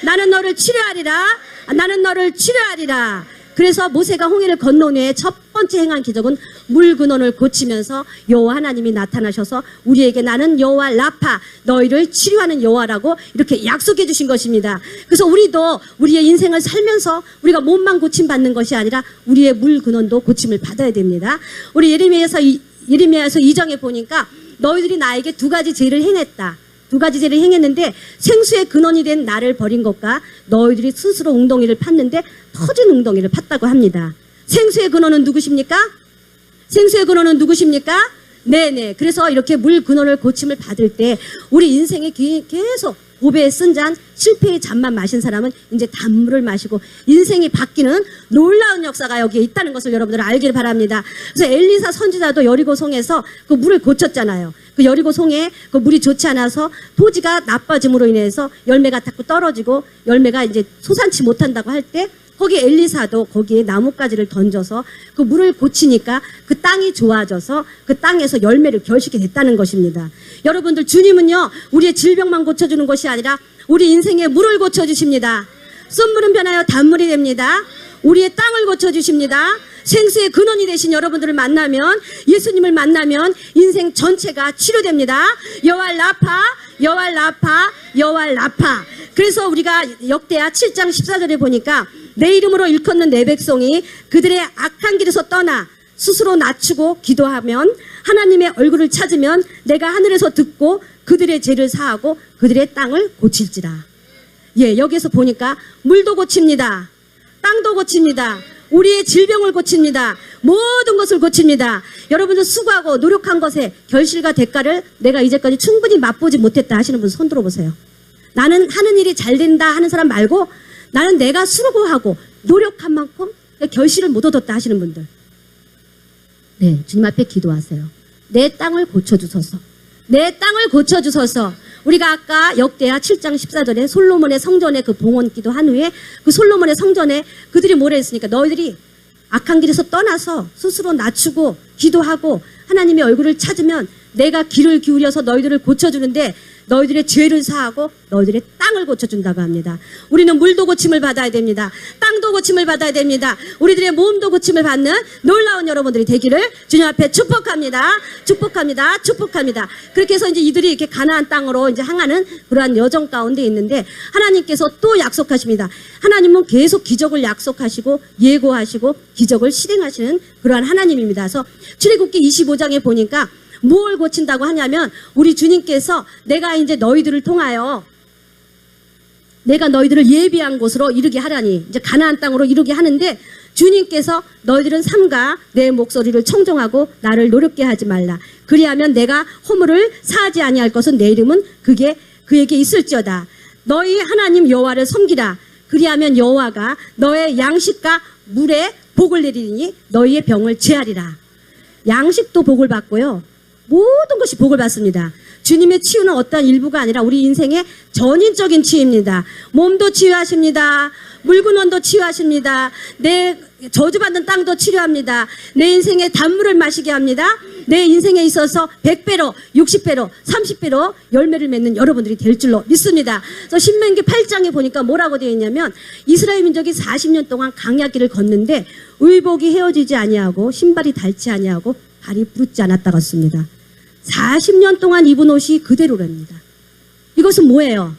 나는 너를 치료하리라. 나는 너를 치료하리라. 그래서 모세가 홍해를 건너온 후에 첫 번째 행한 기적은 물 근원을 고치면서 여호와 하나님이 나타나셔서 우리에게 나는 여호와 라파, 너희를 치료하는 여호와라고 이렇게 약속해 주신 것입니다. 그래서 우리도 우리의 인생을 살면서 우리가 몸만 고침받는 것이 아니라 우리의 물 근원도 고침을 받아야 됩니다. 우리 예레미야서 2장에 보니까 너희들이 나에게 두 가지 죄를 행했다. 두 가지 죄를 행했는데 생수의 근원이 된 나를 버린 것과 너희들이 스스로 웅덩이를 팠는데 터진 웅덩이를 팠다고 합니다. 생수의 근원은 누구십니까? 생수의 근원은 누구십니까? 네네. 그래서 이렇게 물 근원을 고침을 받을 때 우리 인생에 계속 고배에 쓴 잔, 실패의 잔만 마신 사람은 이제 단물을 마시고 인생이 바뀌는 놀라운 역사가 여기에 있다는 것을 여러분들 알기를 바랍니다. 그래서 엘리사 선지자도 여리고성에서 그 물을 고쳤잖아요. 그 여리고성에 그 물이 좋지 않아서 토지가 나빠짐으로 인해서 열매가 자꾸 떨어지고 열매가 이제 솟아나지 못한다고 할 때 거기 엘리사도 거기에 나뭇가지를 던져서 그 물을 고치니까 그 땅이 좋아져서 그 땅에서 열매를 결실게 됐다는 것입니다. 여러분들 주님은요 우리의 질병만 고쳐주는 것이 아니라 우리 인생의 물을 고쳐주십니다. 쓴물은 변하여 단물이 됩니다. 우리의 땅을 고쳐주십니다. 생수의 근원이 되신 여러분들을 만나면 예수님을 만나면 인생 전체가 치료됩니다. 여호와 라파, 여호와 라파, 여호와 라파. 그래서 우리가 역대하 7장 14절에 보니까 내 이름으로 일컫는 내 백성이 그들의 악한 길에서 떠나 스스로 낮추고 기도하면 하나님의 얼굴을 찾으면 내가 하늘에서 듣고 그들의 죄를 사하고 그들의 땅을 고칠지라. 예, 여기서 보니까 물도 고칩니다. 땅도 고칩니다. 우리의 질병을 고칩니다. 모든 것을 고칩니다. 여러분들 수고하고 노력한 것에 결실과 대가를 내가 이제까지 충분히 맛보지 못했다 하시는 분 손 들어보세요. 나는 하는 일이 잘 된다 하는 사람 말고 나는 내가 수고하고 노력한 만큼 결실을 못 얻었다 하시는 분들. 네, 주님 앞에 기도하세요. 내 땅을 고쳐주소서. 내 땅을 고쳐주소서. 우리가 아까 역대하 7장 14절에 솔로몬의 성전에 그 봉헌기도 한 후에 그 솔로몬의 성전에 그들이 뭐라 했으니까 너희들이 악한 길에서 떠나서 스스로 낮추고 기도하고 하나님의 얼굴을 찾으면 내가 귀를 기울여서 너희들을 고쳐주는데 너희들의 죄를 사하고 너희들의 땅을 고쳐준다고 합니다. 우리는 물도 고침을 받아야 됩니다. 땅도 고침을 받아야 됩니다. 우리들의 몸도 고침을 받는 놀라운 여러분들이 되기를 주님 앞에 축복합니다. 축복합니다. 축복합니다. 그렇게 해서 이제 이들이 이렇게 가나안 땅으로 이제 향하는 그러한 여정 가운데 있는데 하나님께서 또 약속하십니다. 하나님은 계속 기적을 약속하시고 예고하시고 기적을 실행하시는 그러한 하나님입니다. 그래서 출애굽기 25장에 보니까 무엇을 고친다고 하냐면 우리 주님께서 내가 이제 너희들을 통하여 내가 너희들을 예비한 곳으로 이르게 하라니 이제 가나안 땅으로 이르게 하는데 주님께서 너희들은 삼가 내 목소리를 청종하고 나를 노렵게 하지 말라. 그리하면 내가 허물을 사하지 아니할 것은 내 이름은 그에게 있을지어다. 너희 하나님 여호와를 섬기라. 그리하면 여호와가 너의 양식과 물에 복을 내리니 너희의 병을 제하리라. 양식도 복을 받고요. 모든 것이 복을 받습니다. 주님의 치유는 어떠한 일부가 아니라 우리 인생의 전인적인 치유입니다. 몸도 치유하십니다. 물근원도 치유하십니다. 내 저주받는 땅도 치료합니다. 내 인생의 단물을 마시게 합니다. 내 인생에 있어서 100배로, 60배로, 30배로 열매를 맺는 여러분들이 될 줄로 믿습니다. 그래서 신명기 8장에 보니까 뭐라고 되어 있냐면 이스라엘 민족이 40년 동안 강야길을 걷는데 의복이 헤어지지 아니하고 신발이 닳지 아니하고 발이 부르지 않았다고 했습니다. 40년 동안 입은 옷이 그대로랍니다. 이것은 뭐예요?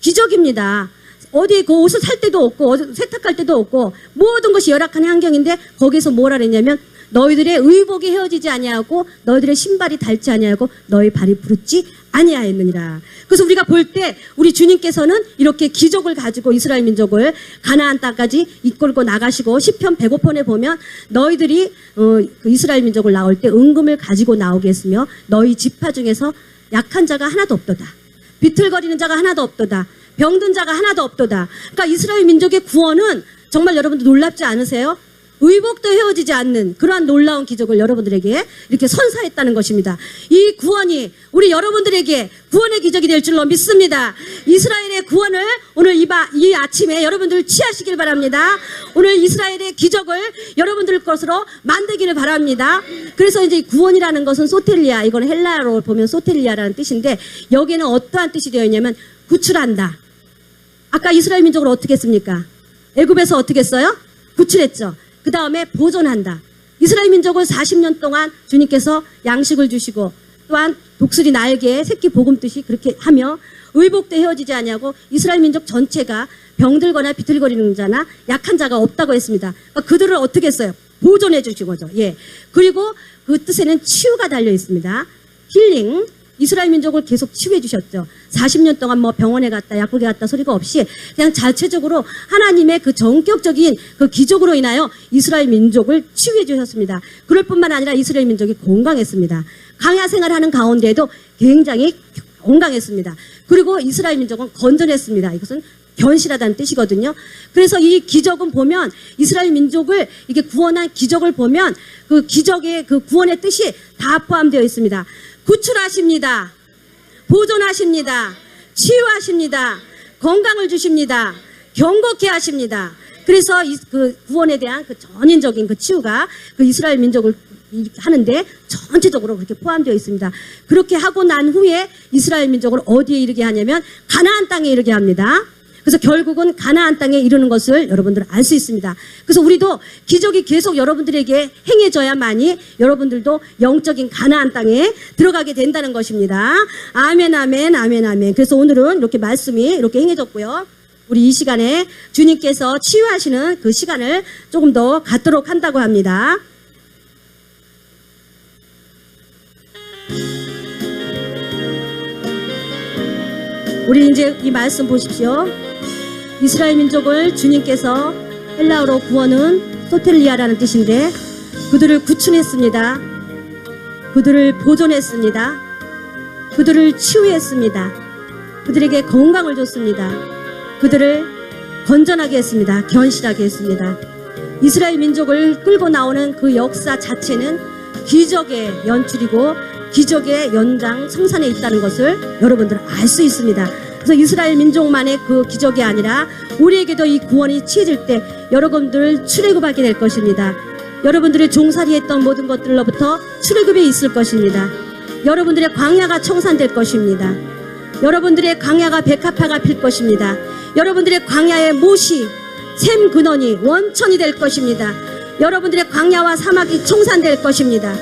기적입니다. 어디 그 옷을 살 때도 없고 세탁할 때도 없고 모든 것이 열악한 환경인데 거기서 뭐라 그랬냐면 너희들의 의복이 헤어지지 아니하고 너희들의 신발이 닳지 아니하고 너희 발이 부르지 아니하였느니라. 그래서 우리가 볼 때 우리 주님께서는 이렇게 기적을 가지고 이스라엘 민족을 가나안 땅까지 이끌고 나가시고 시편 105편에 보면 너희들이 그 이스라엘 민족을 나올 때 은금을 가지고 나오게 했으며 너희 지파 중에서 약한 자가 하나도 없도다. 비틀거리는 자가 하나도 없도다. 병든 자가 하나도 없도다. 그러니까 이스라엘 민족의 구원은 정말 여러분들 놀랍지 않으세요? 의복도 헤어지지 않는 그러한 놀라운 기적을 여러분들에게 이렇게 선사했다는 것입니다. 이 구원이 우리 여러분들에게 구원의 기적이 될 줄로 믿습니다. 이스라엘의 구원을 오늘 이 아침에 여러분들 취하시길 바랍니다. 오늘 이스라엘의 기적을 여러분들 것으로 만들기를 바랍니다. 그래서 이제 구원이라는 것은 소텔리아, 이건 헬라어로 보면 소텔리아라는 뜻인데 여기에는 어떠한 뜻이 되어 있냐면 구출한다. 아까 이스라엘 민족을 어떻게 했습니까? 애굽에서 어떻게 했어요? 구출했죠. 그 다음에 보존한다. 이스라엘 민족을 40년 동안 주님께서 양식을 주시고 또한 독수리 날개에 새끼 복음듯이 그렇게 하며 의복도 헤어지지 아니하고 이스라엘 민족 전체가 병들거나 비틀거리는 자나 약한 자가 없다고 했습니다. 그러니까 그들을 어떻게 했어요? 보존해 주신 거죠. 예. 그리고 그 뜻에는 치유가 달려 있습니다. 힐링. 이스라엘 민족을 계속 치유해 주셨죠. 40년 동안 뭐 병원에 갔다 약국에 갔다 소리가 없이 그냥 자체적으로 하나님의 그 전격적인 그 기적으로 인하여 이스라엘 민족을 치유해 주셨습니다. 그럴 뿐만 아니라 이스라엘 민족이 건강했습니다. 광야 생활하는 가운데에도 굉장히 건강했습니다. 그리고 이스라엘 민족은 건전했습니다. 이것은 견실하다는 뜻이거든요. 그래서 이 기적은 보면 이스라엘 민족을 이게 구원한 기적을 보면 그 기적의 그 구원의 뜻이 다 포함되어 있습니다. 구출하십니다. 보존하십니다. 치유하십니다. 건강을 주십니다. 경고케 하십니다. 그래서 그 구원에 대한 그 전인적인 그 치유가 그 이스라엘 민족을 하는데 전체적으로 그렇게 포함되어 있습니다. 그렇게 하고 난 후에 이스라엘 민족을 어디에 이르게 하냐면 가나안 땅에 이르게 합니다. 그래서 결국은 가나안 땅에 이르는 것을 여러분들 알 수 있습니다. 그래서 우리도 기적이 계속 여러분들에게 행해져야만이 여러분들도 영적인 가나안 땅에 들어가게 된다는 것입니다. 아멘, 아멘, 아멘, 아멘. 그래서 오늘은 이렇게 말씀이 이렇게 행해졌고요. 우리 이 시간에 주님께서 치유하시는 그 시간을 조금 더 갖도록 한다고 합니다. 우리 이제 이 말씀 보십시오. 이스라엘 민족을 주님께서 헬라어로 구원은 소텔리아라는 뜻인데 그들을 구출했습니다. 그들을 보존했습니다. 그들을 치유했습니다. 그들에게 건강을 줬습니다. 그들을 건전하게 했습니다. 견실하게 했습니다. 이스라엘 민족을 끌고 나오는 그 역사 자체는 기적의 연출이고 기적의 연장 성산에 있다는 것을 여러분들 알 수 있습니다. 그래서 이스라엘 민족만의 그 기적이 아니라 우리에게도 이 구원이 취해질 때 여러분들 출애굽하게 될 것입니다. 여러분들이 종살이했던 모든 것들로부터 출애굽이 있을 것입니다. 여러분들의 광야가 청산될 것입니다. 여러분들의 광야가 백합화가 필 것입니다. 여러분들의 광야의 못이 샘 근원이 원천이 될 것입니다. 여러분들의 광야와 사막이 청산될 것입니다.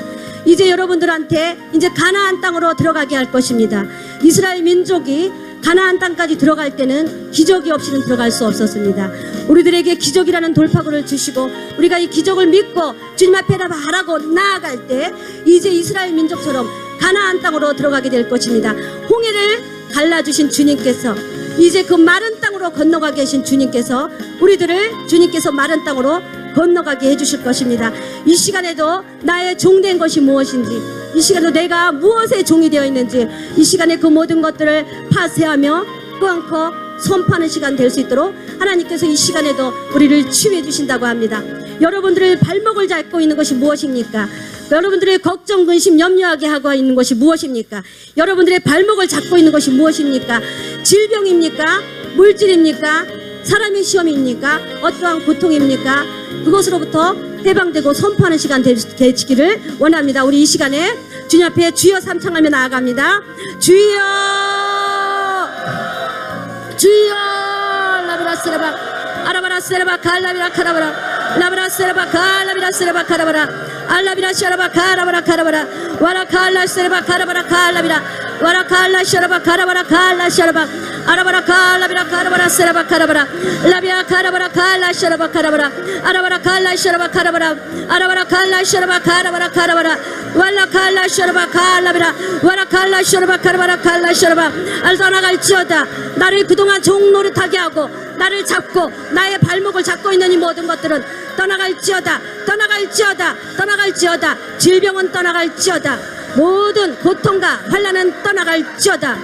이제 여러분들한테 이제 가나안 땅으로 들어가게 할 것입니다. 이스라엘 민족이 가나안 땅까지 들어갈 때는 기적이 없이는 들어갈 수 없었습니다. 우리들에게 기적이라는 돌파구를 주시고 우리가 이 기적을 믿고 주님 앞에 바라고 나아갈 때 이제 이스라엘 민족처럼 가나안 땅으로 들어가게 될 것입니다. 홍해를 갈라주신 주님께서 이제 그 마른 땅으로 건너가 계신 주님께서 우리들을 주님께서 마른 땅으로 건너가게 해주실 것입니다. 이 시간에도 나의 종된 것이 무엇인지, 이 시간에도 내가 무엇의 종이 되어 있는지, 이 시간에 그 모든 것들을 파쇄하며 끄안고 선포하는 시간 될 수 있도록 하나님께서 이 시간에도 우리를 치유해 주신다고 합니다. 여러분들의 발목을 잡고 있는 것이 무엇입니까? 여러분들의 걱정, 근심, 염려하게 하고 있는 것이 무엇입니까? 여러분들의 발목을 잡고 있는 것이 무엇입니까? 질병입니까? 물질입니까? 사람의 시험입니까? 어떠한 고통입니까? 그것으로부터 해방되고 선포하는 시간 되시기를 원합니다. 우리 이 시간에 주님 앞에 주여 삼창하며 나아갑니다. 주여, 주여, 라브라스라바 아라바라스라바 갈라비라 카라바라 라브라스라바 갈라비라스라바 카라바라 알라비라시라바 카라바라 카라바라 와라 칼라스라바 카라바라 칼라비라 와라칼라 셔라바 카라바라 칼라 셔라바 아라바라 칼라비라 카라바라 세라바 카라바라 라비아 카라바라 칼라 셔라바 카라바라 아라바라 칼라 셔라바 카라바라 아라바라 칼라 셔라바 카라바라 카라바라 왈라 칼라 셔라바 칼라비라 와라 칼라 셔라바 카라바라 칼라 셔라바 떠나갈지어다. 나를 그동안 종노릇하게 하고 나를 잡고 나의 발목을 잡고 있는 이 모든 것들은 떠나갈지어다. 떠나갈지어다. 떠나갈지어다. 질병은 떠나갈지어다. 모든 고통과 환난은 떠나갈지어다.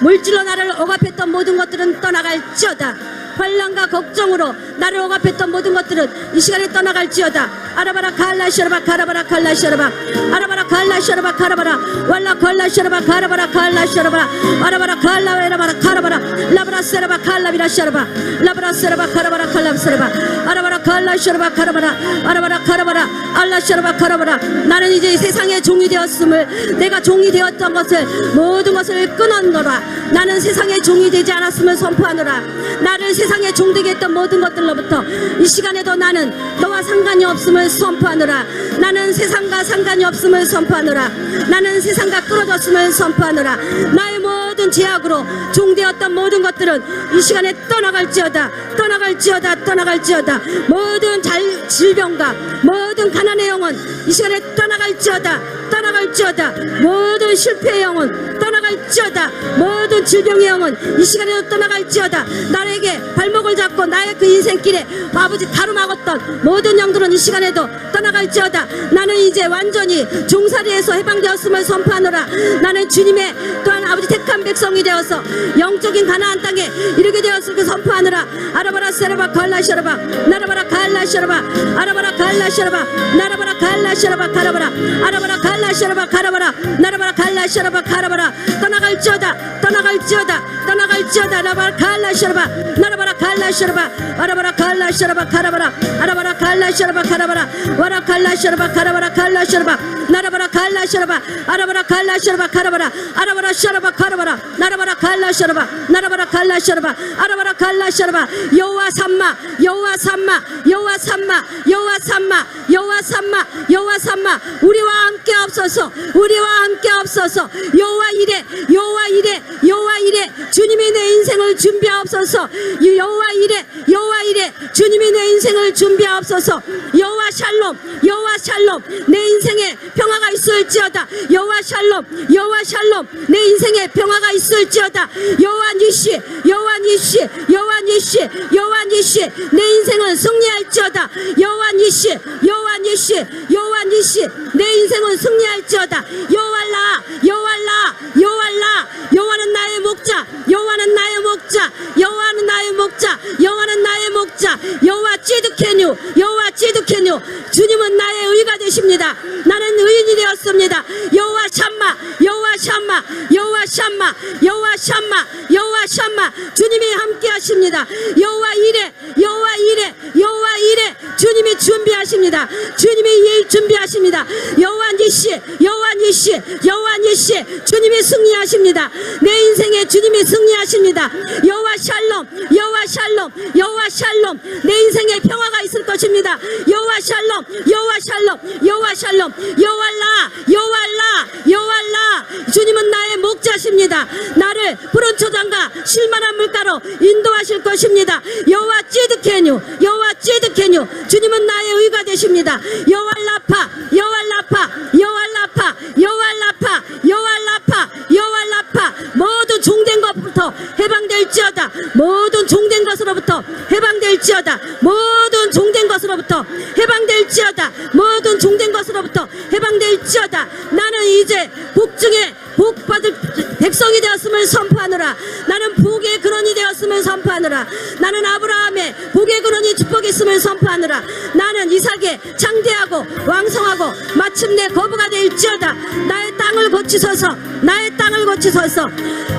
물질로 나를 억압했던 모든 것들은 떠나갈지어다. 환난과 걱정으로 나를 억압했던 모든 것들은 이 시간에 떠나갈지어다. 아라바라 칼라 셔라바 카라바라 칼라 셔라바 아라바라 칼라 셔라바 카라바라 왈라 칼라 셔라바 카라바라 칼라 셔라바 아라바라 칼라 웨라바라 카라바라 라바라 세라바 칼라비라 셔라바 라바라 세라바 카라바라 칼라 세라바 아라바라 칼라 셔라바 카라바라 아라바라 카라바라 알라 셔라바 카라바라 나는 이제 세상의 종이 되었음을 내가 종이 되었던 것을 모든 것을 끊었노라. 나는 세상의 종이 되지 않았음을 선포하노라. 나를 세상에 종되게 했던 모든 것들로부터 이 시간에도 나는 너와 상관이 없음을 선포하노라. 나는 세상과 상관이 없음을 선포하노라. 나는 세상과 끊어졌음을 선포하노라. 나의 모든 제약으로 종되었던 모든 것들은 이 시간에 떠나갈지어다. 떠나갈지어다. 떠나갈지어다. 모든 질병과 모든 가난의 영혼 이 시간에 떠나갈지어다. 떠나갈지어다. 모든 실패의 영혼 떠나갈지어다. 모든 질병의 영혼 이 시간에도 떠나갈지어다. 나에게 발목을 잡고 나의 그 인생길에 아버지 가로막았던 모든 영들은 이 시간에도 떠나갈지어다. 나는 이제 완전히 종살이에서 해방되었음을 선포하노라. 나는 주님의 또한 아버지 택한 백성이 되어서 영적인 가나안 땅에 이르게 되었음을 선포하노라. 아라바라 세라바 칼라 셔라바 나라바라 칼라 셔라바 아라바라 칼라 셔라바 나라바라 칼라 셔라바 카라바라 아라바라 칼라 셔라바 카라바라 나라바라 칼라 셔라바 카라바라 떠나갈지어다. 떠나갈지어다. 떠나갈지어다. 나바라 칼라 셔라바 나라바라 칼라 셔라바 아라바라 칼라 셔라바 카라바라 아라바라 칼라 셔라바 카라바라 와라 칼라 셔라바 카라바라 칼라 셔라바 나라바라 칼라 셔라바 아라바라 칼라 셔라바 카라바라 아라바라 셔라바 카라바라 나라바라 칼라 셔라바 나라바라 칼라 셔라바 아라바라 칼라 셔라바 여호와 삼마 여호와 삼마 여호와 삼마 여호와 삼마 여호와 삼마 여호와 삼마 우리와 함께 없어서 우리와 함께 없어서 여호와 이래 여호와 이래 여호와 이래 주님이 내 인생을 준비하옵소서. 여호와 이래 여호와 이래 주님이 내 인생을 준비하옵소서. 여호와 샬롬 여호와 샬롬 내 인생에 평화가 있을지어다. 여호와 샬롬 여호와 샬롬 내 인생에 평화가 있을지어다. 여호와 니시 여호와 니시 여호와 니시 여호와 니시 내 인생은 승리할지어다. 여호와 니시 여호와 니시 여호와 니시 내 인생은 승리할지어다. 여호와라 여호와라 여호와라 여호와는 나의 목자 여호와는 나의 목자 여호와는 나의 목자 여호와는 나의 목자 여호와 찌득해뉴 여호와 찌득해뉴 주님은 나의 의가 되십니다. 나는 의인이 되었습니다. 여호와 샴마 여호와 샴마 여호와 샴마 여호와 샴마 여호와 샴마 주님이 함께 하십니다. 여호와 이래 여호와 이래 여호와 이래 주님이 준비하십니다. 주님이 준비하십니다. 여호와 니시 여호와 니시 여호와 니시 주님이 승리하십니다. 내 인생에 주님이 승리하십니다. 여호와 샬롬 여호와 샬롬 여호와 샬롬 내 인생에 평화가 있을 것입니다. 여호와 샬롬 여호와 샬롬 여호와 샬롬 여호와라 여호와라 여호와라 주님은 나의 목자십니다. 나를 푸른 초장과 실만한 물가로 인도하실 것입니다. 여호와 찌득해뉴 여호와 찌득해뉴 주님은 나의 의가 되십니다. 여호와 라파 여호와 라파 여호와 라파 여호와 라파 여호와 라파 여호와 라파 모든 종된 것부터 해방될지어다. 모든 종된 것으로부터 해방될지어다. 모든 종된 것으로부터 해방될지어다. 모든 종된 것으로부터 해방될지어다. 나는 이제 복중에 복받을 백성이 되었음을 선포하노라. 나는 복의 근원이 되었음을 선포하노라. 나는 아브라함의 복의 근원이 축복이 있음을 선포하노라. 나는 이삭의 창대하고 왕성하고 마침내 거부가 될지어다. 나의 땅을 고치소서 나의 땅을 고치소서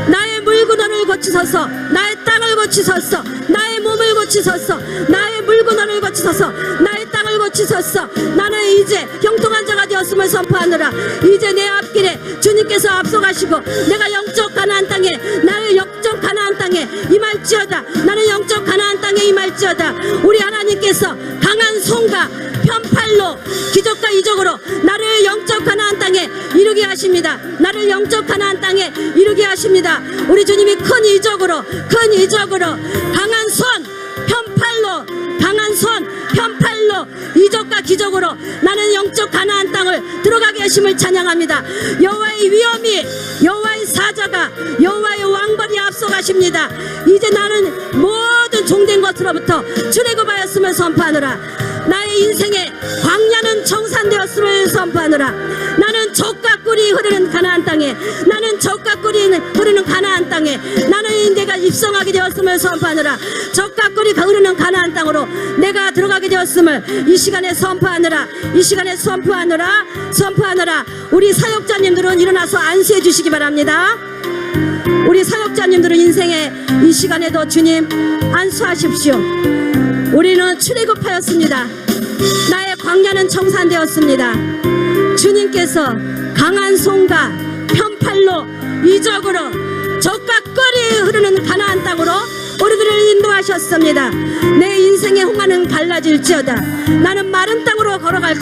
나의 물근원을 고치소서 나의 땅을 고치소서 나의 몸을 고치소서 나의 물근원을 고치소서 나의 땅을 고치소서. 나는 이제 형통한 자가 되었음을 선포하노라. 이제 내 앞길에 주님께서 앞서가시고 내가 영적 가나안 땅에 나를 영적 가나안 땅에 임할지어다. 나는 영적 가나안 땅에 임할지어다. 우리 하나님께서 강한 손과 편팔 편팔로 기적과 이적으로 나를 영적 가나안 땅에 이루게 하십니다. 나를 영적 가나안 땅에 이루게 하십니다. 우리 주님이 큰 이적으로 강한 손 편팔로 이적과 기적으로 나는 영적 가나안 땅을 들어가게 하심을 찬양합니다. 여호와의 위엄이 여호와의 사자가 여호와의 왕벌이 앞서가십니다. 이제 나는 모든 종된 것으로부터 출애굽하였음을 선포하노라. 나의 인생에 광야는 청산되었음을 선포하노라. 나는 젖과 꿀이 흐르는 가나안 땅에 나는 내가 입성하게 되었음을 선포하노라. 젖과 꿀이 흐르는 가나안 땅으로 내가 들어가게 되었음을 이 시간에 선포하노라. 우리 사역자님들은 일어나서 안수해 주시기 바랍니다. 우리 사역자님들은 인생의 이 시간에도 주님 안수하십시오. 우리는 출애굽하였습니다. 나의 광야는 청산되었습니다. 주님께서 강한 손과 편팔로 이적으로 젖과 꿀이 흐르는 가나안 땅으로 우리들을 인도하셨습니다. 내 인생의 홍하는 갈라질지어다. 나는 마른 땅으로 걸어갈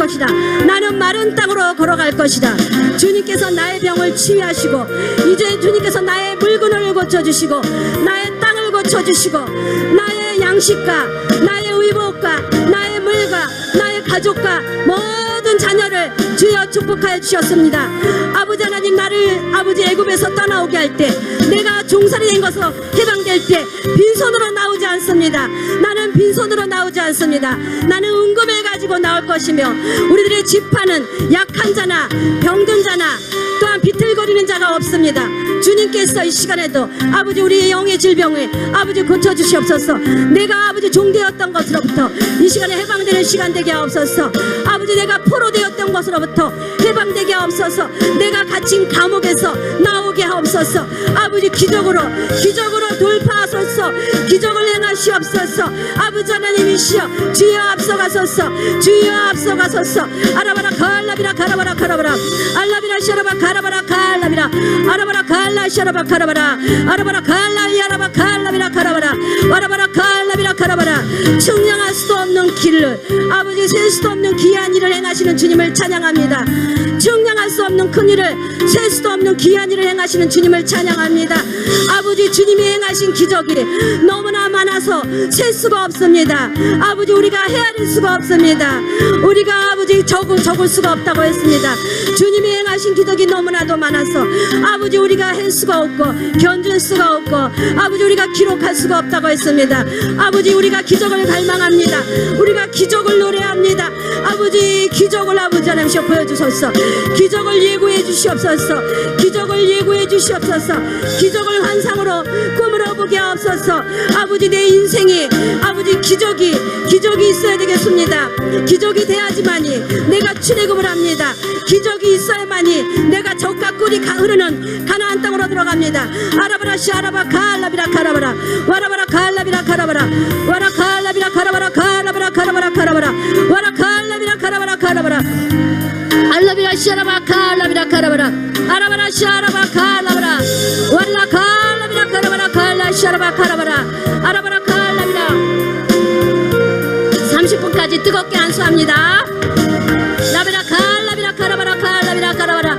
것이다. 주님께서 나의 병을 치유하시고 이제 주님께서 나의 물건을 고쳐주시고 나의 땅을 고쳐주시고 나의 양식과 나의 의복과 나의 물과 나의 가족과 모든 자녀를 주여 축복하여 주셨습니다. 아버지 하나님, 나를 아버지 애굽에서 떠나오게 할 때 내가 종살이 된 것으로 해방될 때 빈손으로 나오지 않습니다. 나는 빈손으로 나오지 않습니다. 나는 은금을 가지고 나올 것이며 우리들의 지파는 약한 자나 병든 자나 또한 비틀거리는 자가 없습니다. 주님께서 이 시간에도 아버지 우리의 영의 질병을 아버지 고쳐주시옵소서. 내가 아버지 종되었던 것으로부터 이 시간에 해방되는 시간 되게 하옵소서. 아버지 내가 포로되었던 것으로부터 해방되게 하옵소서. 내가 갇힌 감옥에서 나오게 하옵소서. 아버지 기적으로 돌파하소서. 기적을 행하시옵소서. 아버지 하나님이시여 주여 앞서가소서. 아라바라 갈라비라 가라바라 알라비라 샤라바 가라바라 갈라비라 아라바라 갈라 샤라바 가라바라 아라바라 갈라 야라바 갈라비라 가라바라 와라바라 갈라비라 가라바라. 측량할 수도 없는 길을 아버지 셀 수도 없는 귀한 일을 행하시는 주님을 찬양합니다. 측량할 수 없는 큰 일을 셀 수도 없는 귀한 일을 행하시는 주님을 찬양합니다. 아버지 주님이 행하신 기적이 너무나 많아서 셀 수가 없습니다. 아버지 우리가 헤아릴 수가 없습니다. 우리가 아버지 적을 수가 없다고 했습니다. 주님이 행하신 기적이 너무나도 많아서 아버지 우리가 할 수가 없고 견줄 수가 없고 아버지 우리가 기록할 수가 없다고 했습니다. 아버지 우리가 기적을 갈망합니다. 우리가 기적을 노래합니다. 아버지 기적을 아버지 하나님이시여 보여주소서. 기적을 예고해 주시옵소서. 기적을 환상으로 꿈으로 보게 하옵소서. 아버지 내 인생이 아버지 기적이 있어야 되겠습니다. 기적이 돼야지만이 내가 출애굽을 합니다. 기적이 있어야만이 내가 젖과 꿀이 흐르는 가나안 땅으로 들어갑니다. 아라바라시 아라바 갈라비라 가라바라 와라바라 갈라비라 가라바라 와라 갈라비라 가라바라 갈라바라 가라바라 와라 갈라비라 가라바라 가라바라 알라비라 시아라바 갈라비라 가라바라 아라바라 시아라바 갈라바라 와라 갈라비라 가라바라 갈라 시아라바 가라바라 아라바라 갈라비라. 30분까지 뜨겁게 안수합니다. 라비라 갈라비라 가라바라 갈라비라 가라바라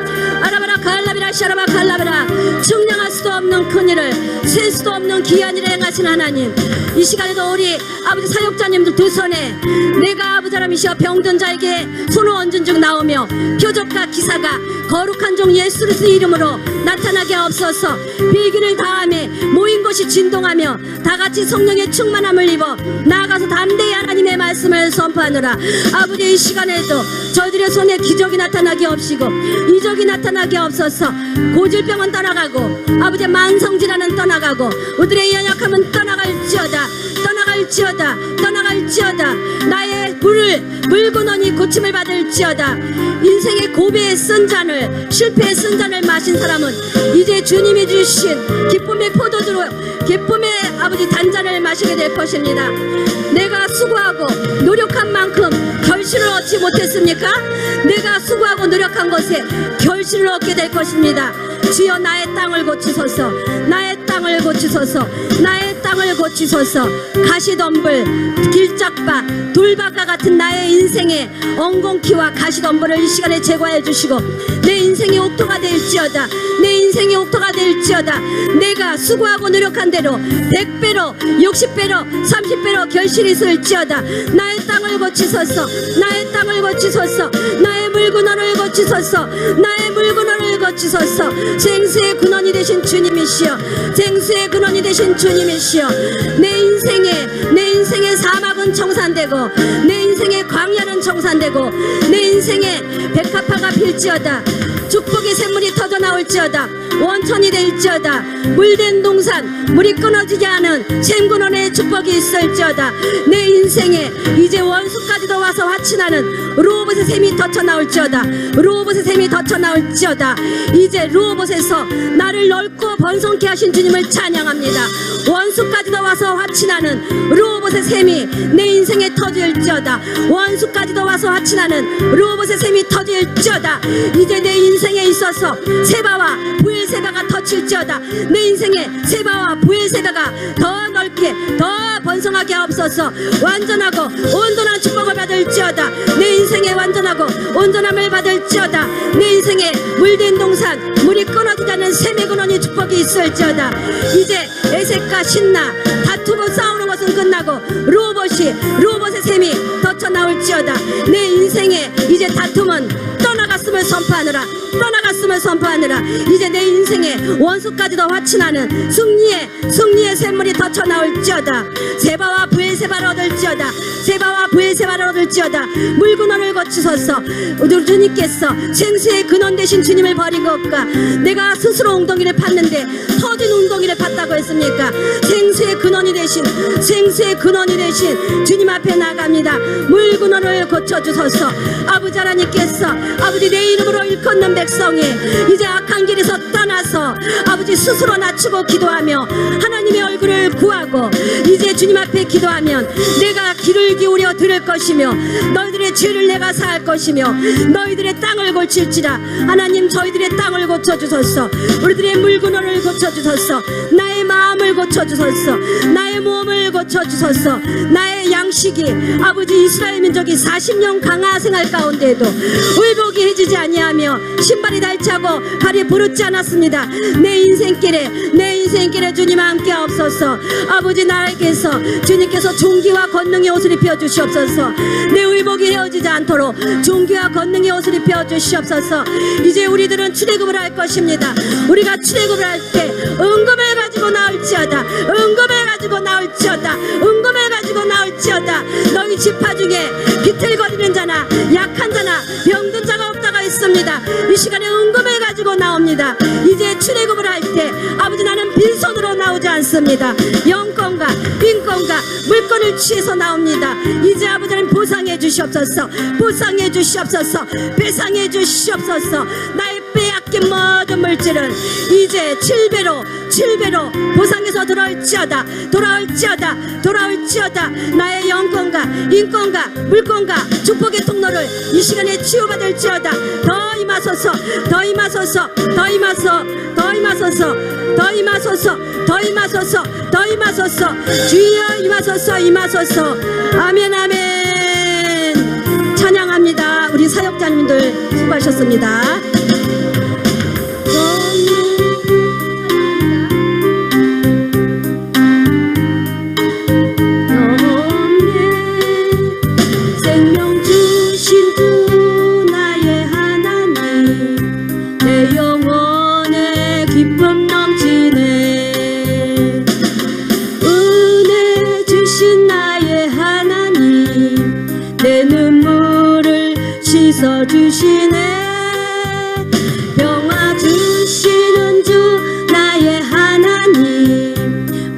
아라바라 갈라비라 시아라바 갈라바라. 측량할 수도 없는 큰 일을 셀 수도 없는 귀한 일을 행하신 하나님, 이 시간에도 우리 아버지 사역자님들 두 손에 내가 아버지 하나님이시여 병든 자에게 손을 얹은 중 나오며 표적과 기사가 거룩한 종 예수 그리스도의 이름으로 나타나게 하옵소서. 비기를 다함에 모인 곳이 진동하며 다같이 성령의 충만함을 입어 나아가서 담대히 하나님의 말씀을 선포하노라. 아버지 이 시간에도 저희들의 손에 기적이 나타나게 없이고 이적이 나타나게 없어서 고질병은 떠나가고 아버지 만성질환은 떠나가고 우리들의 연약함은 떠나갈지어다. 나의 물고너니 고침을 받을지어다. 인생의 고배에 쓴 잔을 실패에 쓴 잔을 마신 사람은 이제 주님이 주신 기쁨의 포도주로 기쁨의 아버지 단잔을 마시게 될 것입니다. 내가 수고하고 노력한 만큼 결실을 얻지 못했습니까? 내가 수고하고 노력한 것에 결실을 얻게 될 것입니다. 주여 나의 땅을 고치소서. 나의 땅을 땅을 고치소서. 가시덤불, 길짝밭, 돌밭과 같은 나의 인생의 엉겅퀴와 가시덤불을 이 시간에 제거해 주시고 내 인생의 옥토가 될지어다. 내 인생의 옥토가 될지어다. 내가 수고하고 노력한 대로 100배로 60배로 30배로 결실이 있을지어다. 나의 땅을 고치소서. 나의 땅을 고치소서. 나의 물근원을 고치소서. 나의 물근원을 고치소서. 생수의 근원이 되신 주님이시여. 생수의 근원이 되신 주님이시여. 내 인생의 사막은 청산되고 내 인생의 광야는 청산되고 내 인생의 백합화가 필지어다. 축복의 샘물이 터져나올지어다. 원천이 될지어다. 물된 동산 물이 끊어지지 않은 샘근원의 축복이 있을지어다. 내 인생에 이제 원수까지도 와서 화친하는 루호봇의 샘이 덧쳐나올지어다. 루호봇의 샘이 덧쳐나올지어다. 이제 루호봇에서 나를 넓고 번성케 하신 주님을 찬양합니다. 원수까지도 와서 화친하는 루호봇의 샘이 내 인생에 터질지어다. 원수까지도 와서 화친하는 루호봇의 샘이 터질지어다. 이제 내 인생에 있어서 세바와 부엘세바가 터칠지어다. 내 인생에 세바와 부엘세바가 더 넓게 더 번성하게 하옵소서. 완전하고 온전한 축복을 받을지어다. 내 인생에 완전하고 온전함을 받을지어다. 내 인생에 물된 동산 물이 끊어지지 않는 샘의 근원이 축복이 있을지어다. 이제 에색과 신나 다투고 싸우는 것은 끝나고 루호봇의 샘이 덧쳐나올지어다. 내 인생에 이제 다툼은 떠나갔음을 선포하느라. 떠나갔음을 선포하느라. 이제 내 인생에 원수까지도 화친하는 승리의 샘물이 덧쳐나올지어다. 세바와 부엘세바를 얻을지어다. 세바와 부엘세바를 얻을지어다. 물근원을 거치소서. 우리 주님께서 생수의 근원 되신 주님을 버린 것과 내가 스스로 웅덩이를 팠는데 터진 웅덩이를 팠다고 했습니까? 생수의 근원이 되신 주님 앞에 나갑니다. 물근원을 고쳐주소서. 아버지 하나님께서 아버지 내 이름으로 일컫는 백성이 이제 악한 길에서 떠나서 아버지 스스로 낮추고 기도하며 하나님의 얼굴을 구하고 이제 주님 앞에 기도하면 내가 귀를 기울여 들을 것이며 너희들의 죄를 내가 사할 것이며 너희들의 땅을 고칠지라. 하나님 저희들의 땅을 고쳐주소서. 우리들의 물근원을 고쳐주소서. 나의 마음을 고쳐주소서. 나의 몸을 고쳐주소서. 나의 양식이 아버지 이스라엘 민족이 40년 강화 생활 가운데에도 울복이 해지지 아니하며 신발이 닳지하고 발이 부르지 않았습니다. 내 인생길에 주님 함께 하옵소서. 아버지 나에게서 주님께서 존귀와 권능의 옷을 입혀 주시옵소서. 내 의복이 헤어지지 않도록 존귀와 권능의 옷을 입혀 주시옵소서. 이제 우리들은 출애굽을 할 것입니다. 우리가 출애굽을 할 때 은금을 가지고 나올지어다. 은금을 가지고 나올지어다. 은금을 가지고 나올지어다. 너희 지파 중에 비틀거리는 자나 약한 자나 병든 자가 없다가 있습니다. 이 시간에 은금을 가지고 나옵니다. 이제 출애굽을 할 때 아버지 나는 빈손으로 나오지 않습니다. 영권과 빈권과 물건을 취해서 나옵니다. 이제 아버지는 보상해 주시옵소서. 보상해 주시옵소서. 배상해 주시옵소서. 나의 빼앗긴 모든 물질을 이제 7배로 보상해서 돌아올지어다. 나의 영권과 인권과 물권과 축복의 통로를 이 시간에 치유받을지어다. 더 임하소서. 주여 임하소서. 아멘. 찬양합니다. 우리 사역자님들 수고하셨습니다. 주시네. 평화 주시는 주 나의 하나님,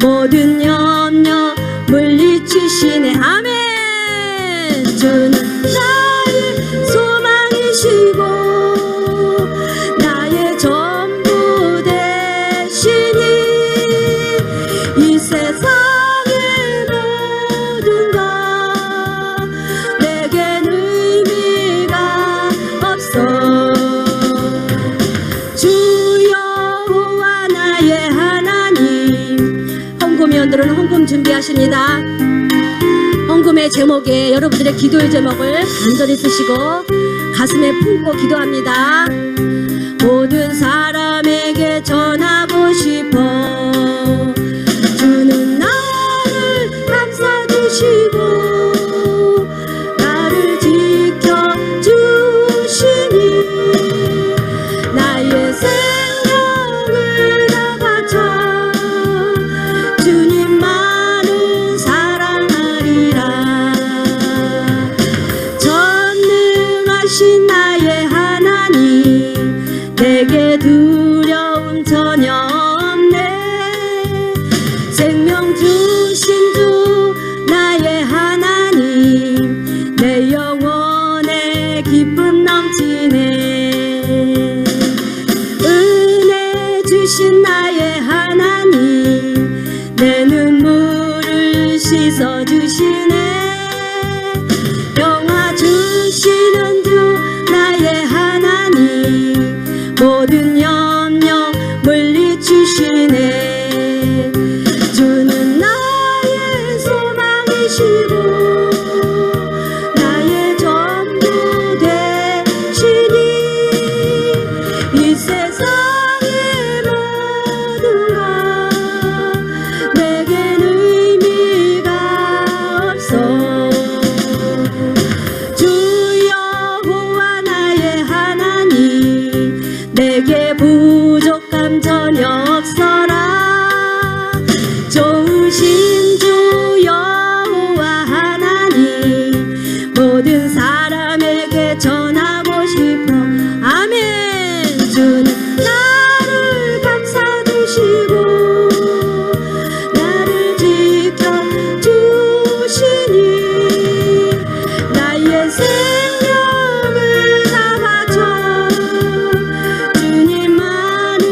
모든 염려 물리치시네. 아멘. 주는 나의 소망이시고 나의 전부 되시니 이 세상의 모든 것 내겐 의미가 없어. 주 여호와 나의 하나님, 헌금연 분들은 헌금 준비하십니다. 헌금의 제목에 여러분들의 기도의 제목을 간절히 쓰시고 가슴에 품고 기도합니다. 모든 사람에게 전하고 싶어 주는 나를 감싸주시고 나를 지켜주시니 나의 생명을 다 바쳐 주님만을 사랑하리라. 전능하신 나의 하나님 내게 두려움 전혀 없네. 생명 주신 주 나의 하나님 내 영혼에 기쁨 넘치네. 은혜 주신 나의 하나님 내 눈물을 씻어주시네. 평화 주시는 주 나의 하나님 모든 염려 물리주시네. 주는 나의 소망이시고 나의 전부 되시니 이 세상의 모든 것 내겐 의미가 없어. 주 여호와 나의 하나님 내게 부족함 전혀 없어라. 좋으신 주 여호와 하나님 모든 사람에게 전하고 싶어. 아멘. 주는 나를 감싸주시고 나를 지켜주시니 나의 생명을 다 바쳐 주님만을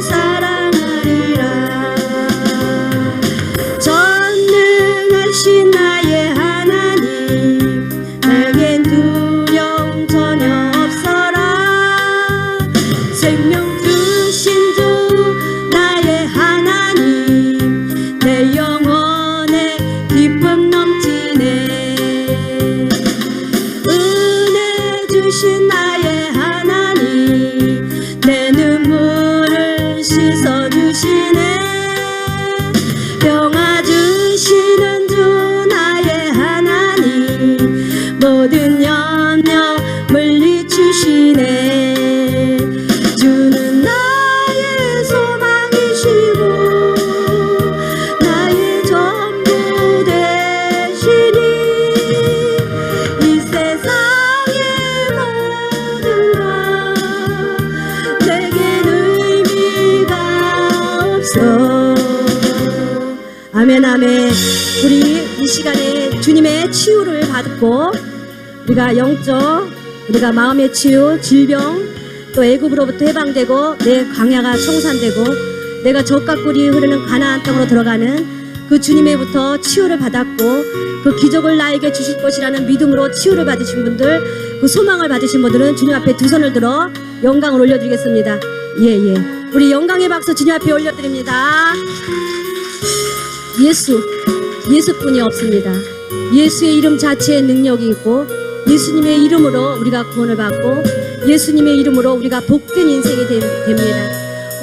사랑하리라. 전능하신 나의 하나님 내겐 두려움 전혀 없어라. 생명 주신 주 나의 하나님 내 영혼에 기쁨 넘치네. 은혜 주신 나의 하나님 내 눈물을 씻어주시네. 평화 주시는 주 나의 하나님 모든 염려 물리주시네. 주는 나의 소망이시고 나의 전부 되시니 이 세상의 모든 것 내겐 의미가 없어. 아멘 아멘. 우리 이 시간에 주님의 치유를 받고 우리가 영적 우리가 마음의 치유 질병 또 애굽으로부터 해방되고 내 광야가 청산되고 내가 젖과 꿀이 흐르는 가나안 땅으로 들어가는 그 주님의부터 치유를 받았고 그 기적을 나에게 주실 것이라는 믿음으로 치유를 받으신 분들 그 소망을 받으신 분들은 주님 앞에 두 손을 들어 영광을 올려드리겠습니다. 예예. 우리 영광의 박수 주님 앞에 올려드립니다. 예수뿐이 없습니다. 예수의 이름 자체에 능력이 있고 예수님의 이름으로 우리가 구원을 받고 예수님의 이름으로 우리가 복된 인생이 됩니다.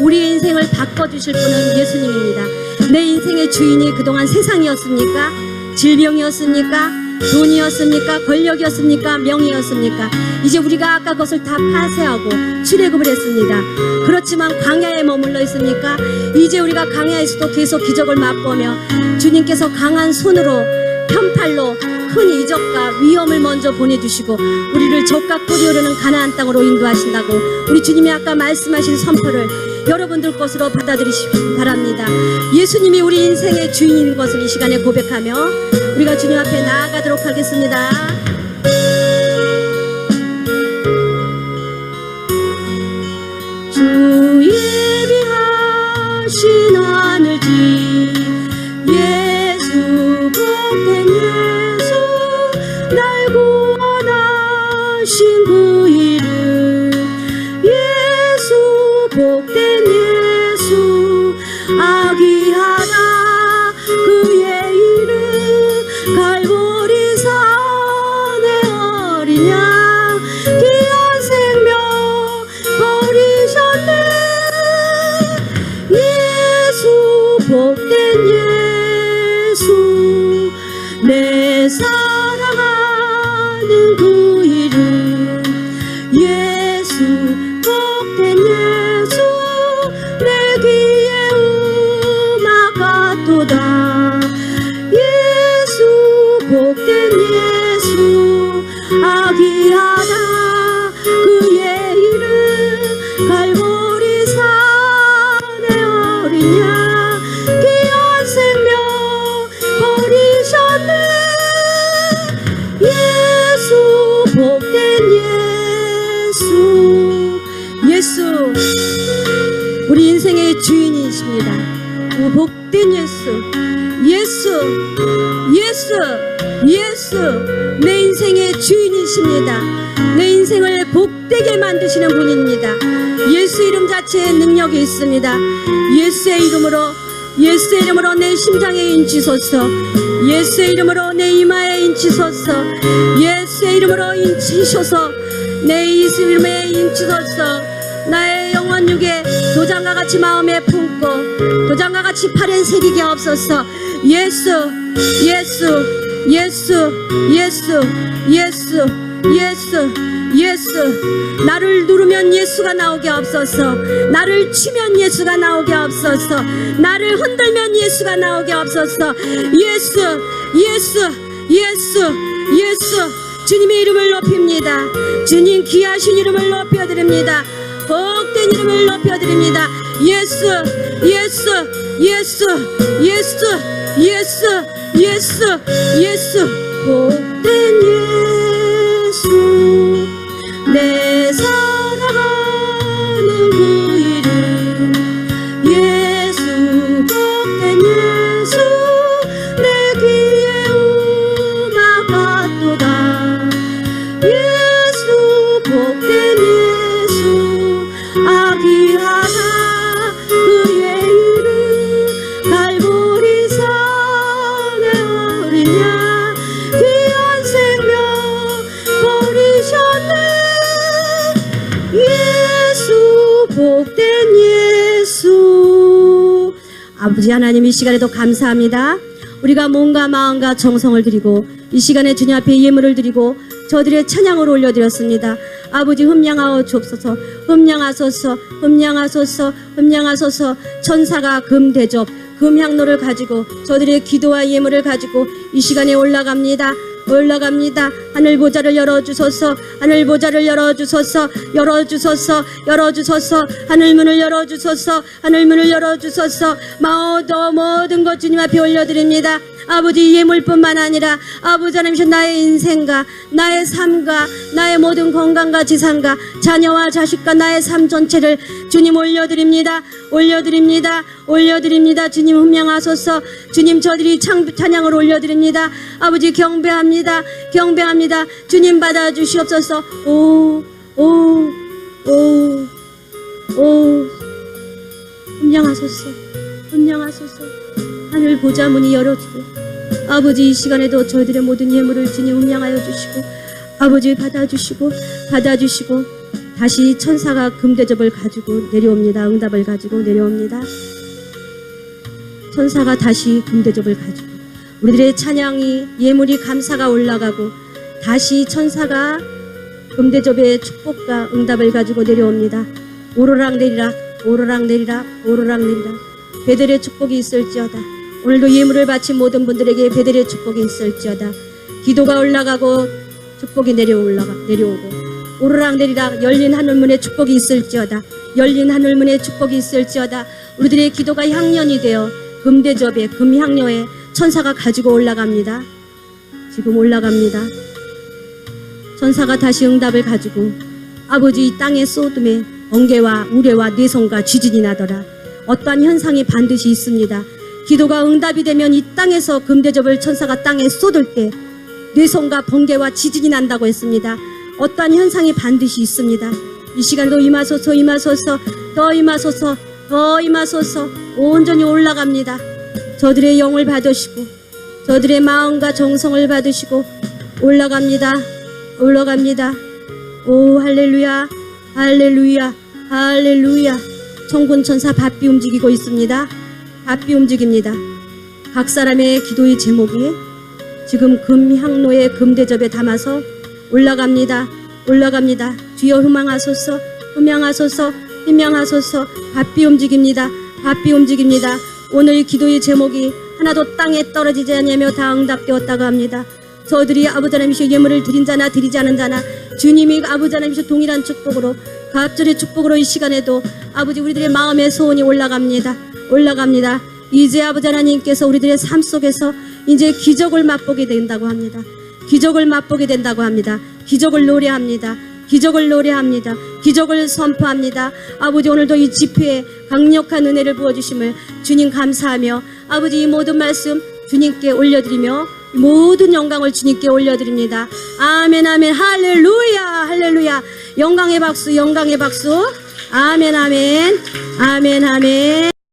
우리의 인생을 바꿔주실 분은 예수님입니다. 내 인생의 주인이 그동안 세상이었습니까? 질병이었습니까? 돈이었습니까? 권력이었습니까? 명예였습니까? 이제 우리가 아까 그것을 다 파쇄하고 출애굽을 했습니다. 그렇지만 광야에 머물러 있습니까? 이제 우리가 광야에서도 계속 기적을 맛보며 주님께서 강한 손으로 편팔로 큰 이적과 위험을 먼저 보내주시고 우리를 젖과 꿀이 흐르는 가나안 땅으로 인도하신다고 우리 주님이 아까 말씀하신 선포를 여러분들 것으로 받아들이시기 바랍니다. 예수님이 우리 인생의 주인인 것을 이 시간에 고백하며 우리가 주님 앞에 나아가도록 하겠습니다. 주 예비하신 하늘지 예수 복된 예수 날 구원하신 그 이름 예수 복된 예수 아기하다 그 어리냐 귀한 생명 버리셨네. 예수 복된 예수 내 사랑하는 그 이름 예수 복된 예수 내 귀에 음악 같도다. 예수 복된 예수 아기하다 그의 이름 갈보리 산에 어리냐 귀한 생명 버리셨네. 예수 복된 예수 예수 우리 인생의 주인이십니다. 그 복된 예수 예수 내 인생의 주인이십니다. 내 인생을 복되게 만드시는 분입니다. 예수 이름 자체에 능력이 있습니다. 예수의 이름으로 내 심장에 인치소서. 예수의 이름으로 내 이마에 인치소서. 예수의 이름으로 인치소서. 내 이름에 인치소서. 나의 영혼 육에 도장과 같이 마음에 품고 도장과 같이 팔에 새기게 없소서. 예수 나를 누르면 예수가 나오게 없소서. 나를 치면 예수가 나오게 없소서. 나를 흔들면 예수가 나오게 없소서. 예수 주님의 이름을 높입니다. 주님 귀하신 이름을 높여드립니다. 복된 이름을 높여드립니다. 예수 복된 예수 내 사랑하는 그 이름 예수 복된 예수 내 귀에 음악 같도다. 예수 복된 예수 아기하다 그의 이름 갈보리 산에 어리냐 귀한 생명 버리셨네. 예수 복된 예수 아버지 하나님 이 시간에도 감사합니다. 우리가 몸과 마음과 정성을 드리고 이 시간에 주님 앞에 예물을 드리고 저들의 찬양을 올려드렸습니다. 아버지 흠량하여 주옵소서. 흠량하소서. 천사가 금대접 금향로를 가지고 저들의 기도와 예물을 가지고 이 시간에 올라갑니다. 하늘 보좌를 열어주소서. 하늘 문을 열어주소서. 모든 것 주님 앞에 올려드립니다. 아버지 예물뿐만 아니라 아버지 하나님 나의 인생과 나의 삶과 나의 모든 건강과 지상과 자녀와 자식과 나의 삶 전체를 주님 올려드립니다. 주님 흠양하소서. 주님 저들이 찬양을 올려드립니다. 아버지 경배합니다. 주님 받아주시옵소서. 흠양하소서. 하늘 보좌 문이 열어주고 아버지 이 시간에도 저희들의 모든 예물을 주님 음양하여 주시고 아버지 받아주시고 다시 천사가 금대접을 가지고 내려옵니다. 응답을 가지고 내려옵니다. 천사가 다시 금대접을 가지고 우리들의 찬양이 예물이 감사가 올라가고 다시 천사가 금대접의 축복과 응답을 가지고 내려옵니다. 오르락 내리락 베델의 축복이 있을지어다. 오늘도 예물을 바친 모든 분들에게 베델의 축복이 있을지어다. 기도가 올라가고 축복이 내려오고 오르락내리락 열린 하늘문에 축복이 있을지어다. 우리들의 기도가 향연이 되어 금대접에 금향료에 천사가 가지고 올라갑니다. 지금 올라갑니다. 천사가 다시 응답을 가지고 아버지 이 땅의 소돔에 번개와 우레와 뇌성과 지진이 나더라. 어떠한 현상이 반드시 있습니다. 기도가 응답이 되면 이 땅에서 금대접을 천사가 땅에 쏟을 때 뇌성과 번개와 지진이 난다고 했습니다. 어떠한 현상이 반드시 있습니다. 이 시간도 임하소서. 더 임하소서. 온전히 올라갑니다. 저들의 영을 받으시고 저들의 마음과 정성을 받으시고 올라갑니다. 올라갑니다. 오 할렐루야 할렐루야 할렐루야. 천군 천사 밭비 움직이고 있습니다. 밭비 움직입니다. 각 사람의 기도의 제목이 지금 금향로의 금대접에 담아서 올라갑니다. 올라갑니다. 주여 희망하소서 희망하소서 희망하소서. 밭비 움직입니다. 밭비 움직입니다. 오늘 기도의 제목이 하나도 땅에 떨어지지 않으며 다 응답되었다고 합니다. 저들이 아버지 하나님이시여 예물을 드린 자나 드리지 않은 자나 주님이 아버지 하나님이시여 동일한 축복으로 갑절의 축복으로 이 시간에도 아버지 우리들의 마음의 소원이 올라갑니다. 올라갑니다. 이제 아버지 하나님께서 우리들의 삶 속에서 이제 기적을 맛보게 된다고 합니다. 기적을 맛보게 된다고 합니다. 기적을 노래합니다. 기적을 노래합니다. 기적을 선포합니다. 아버지 오늘도 이 집회에 강력한 은혜를 부어주심을 주님 감사하며 아버지 이 모든 말씀 주님께 올려드리며 모든 영광을 주님께 올려드립니다. 아멘 아멘 할렐루야 할렐루야. 영광의 박수 영광의 박수. 아멘 아멘 아멘 아멘.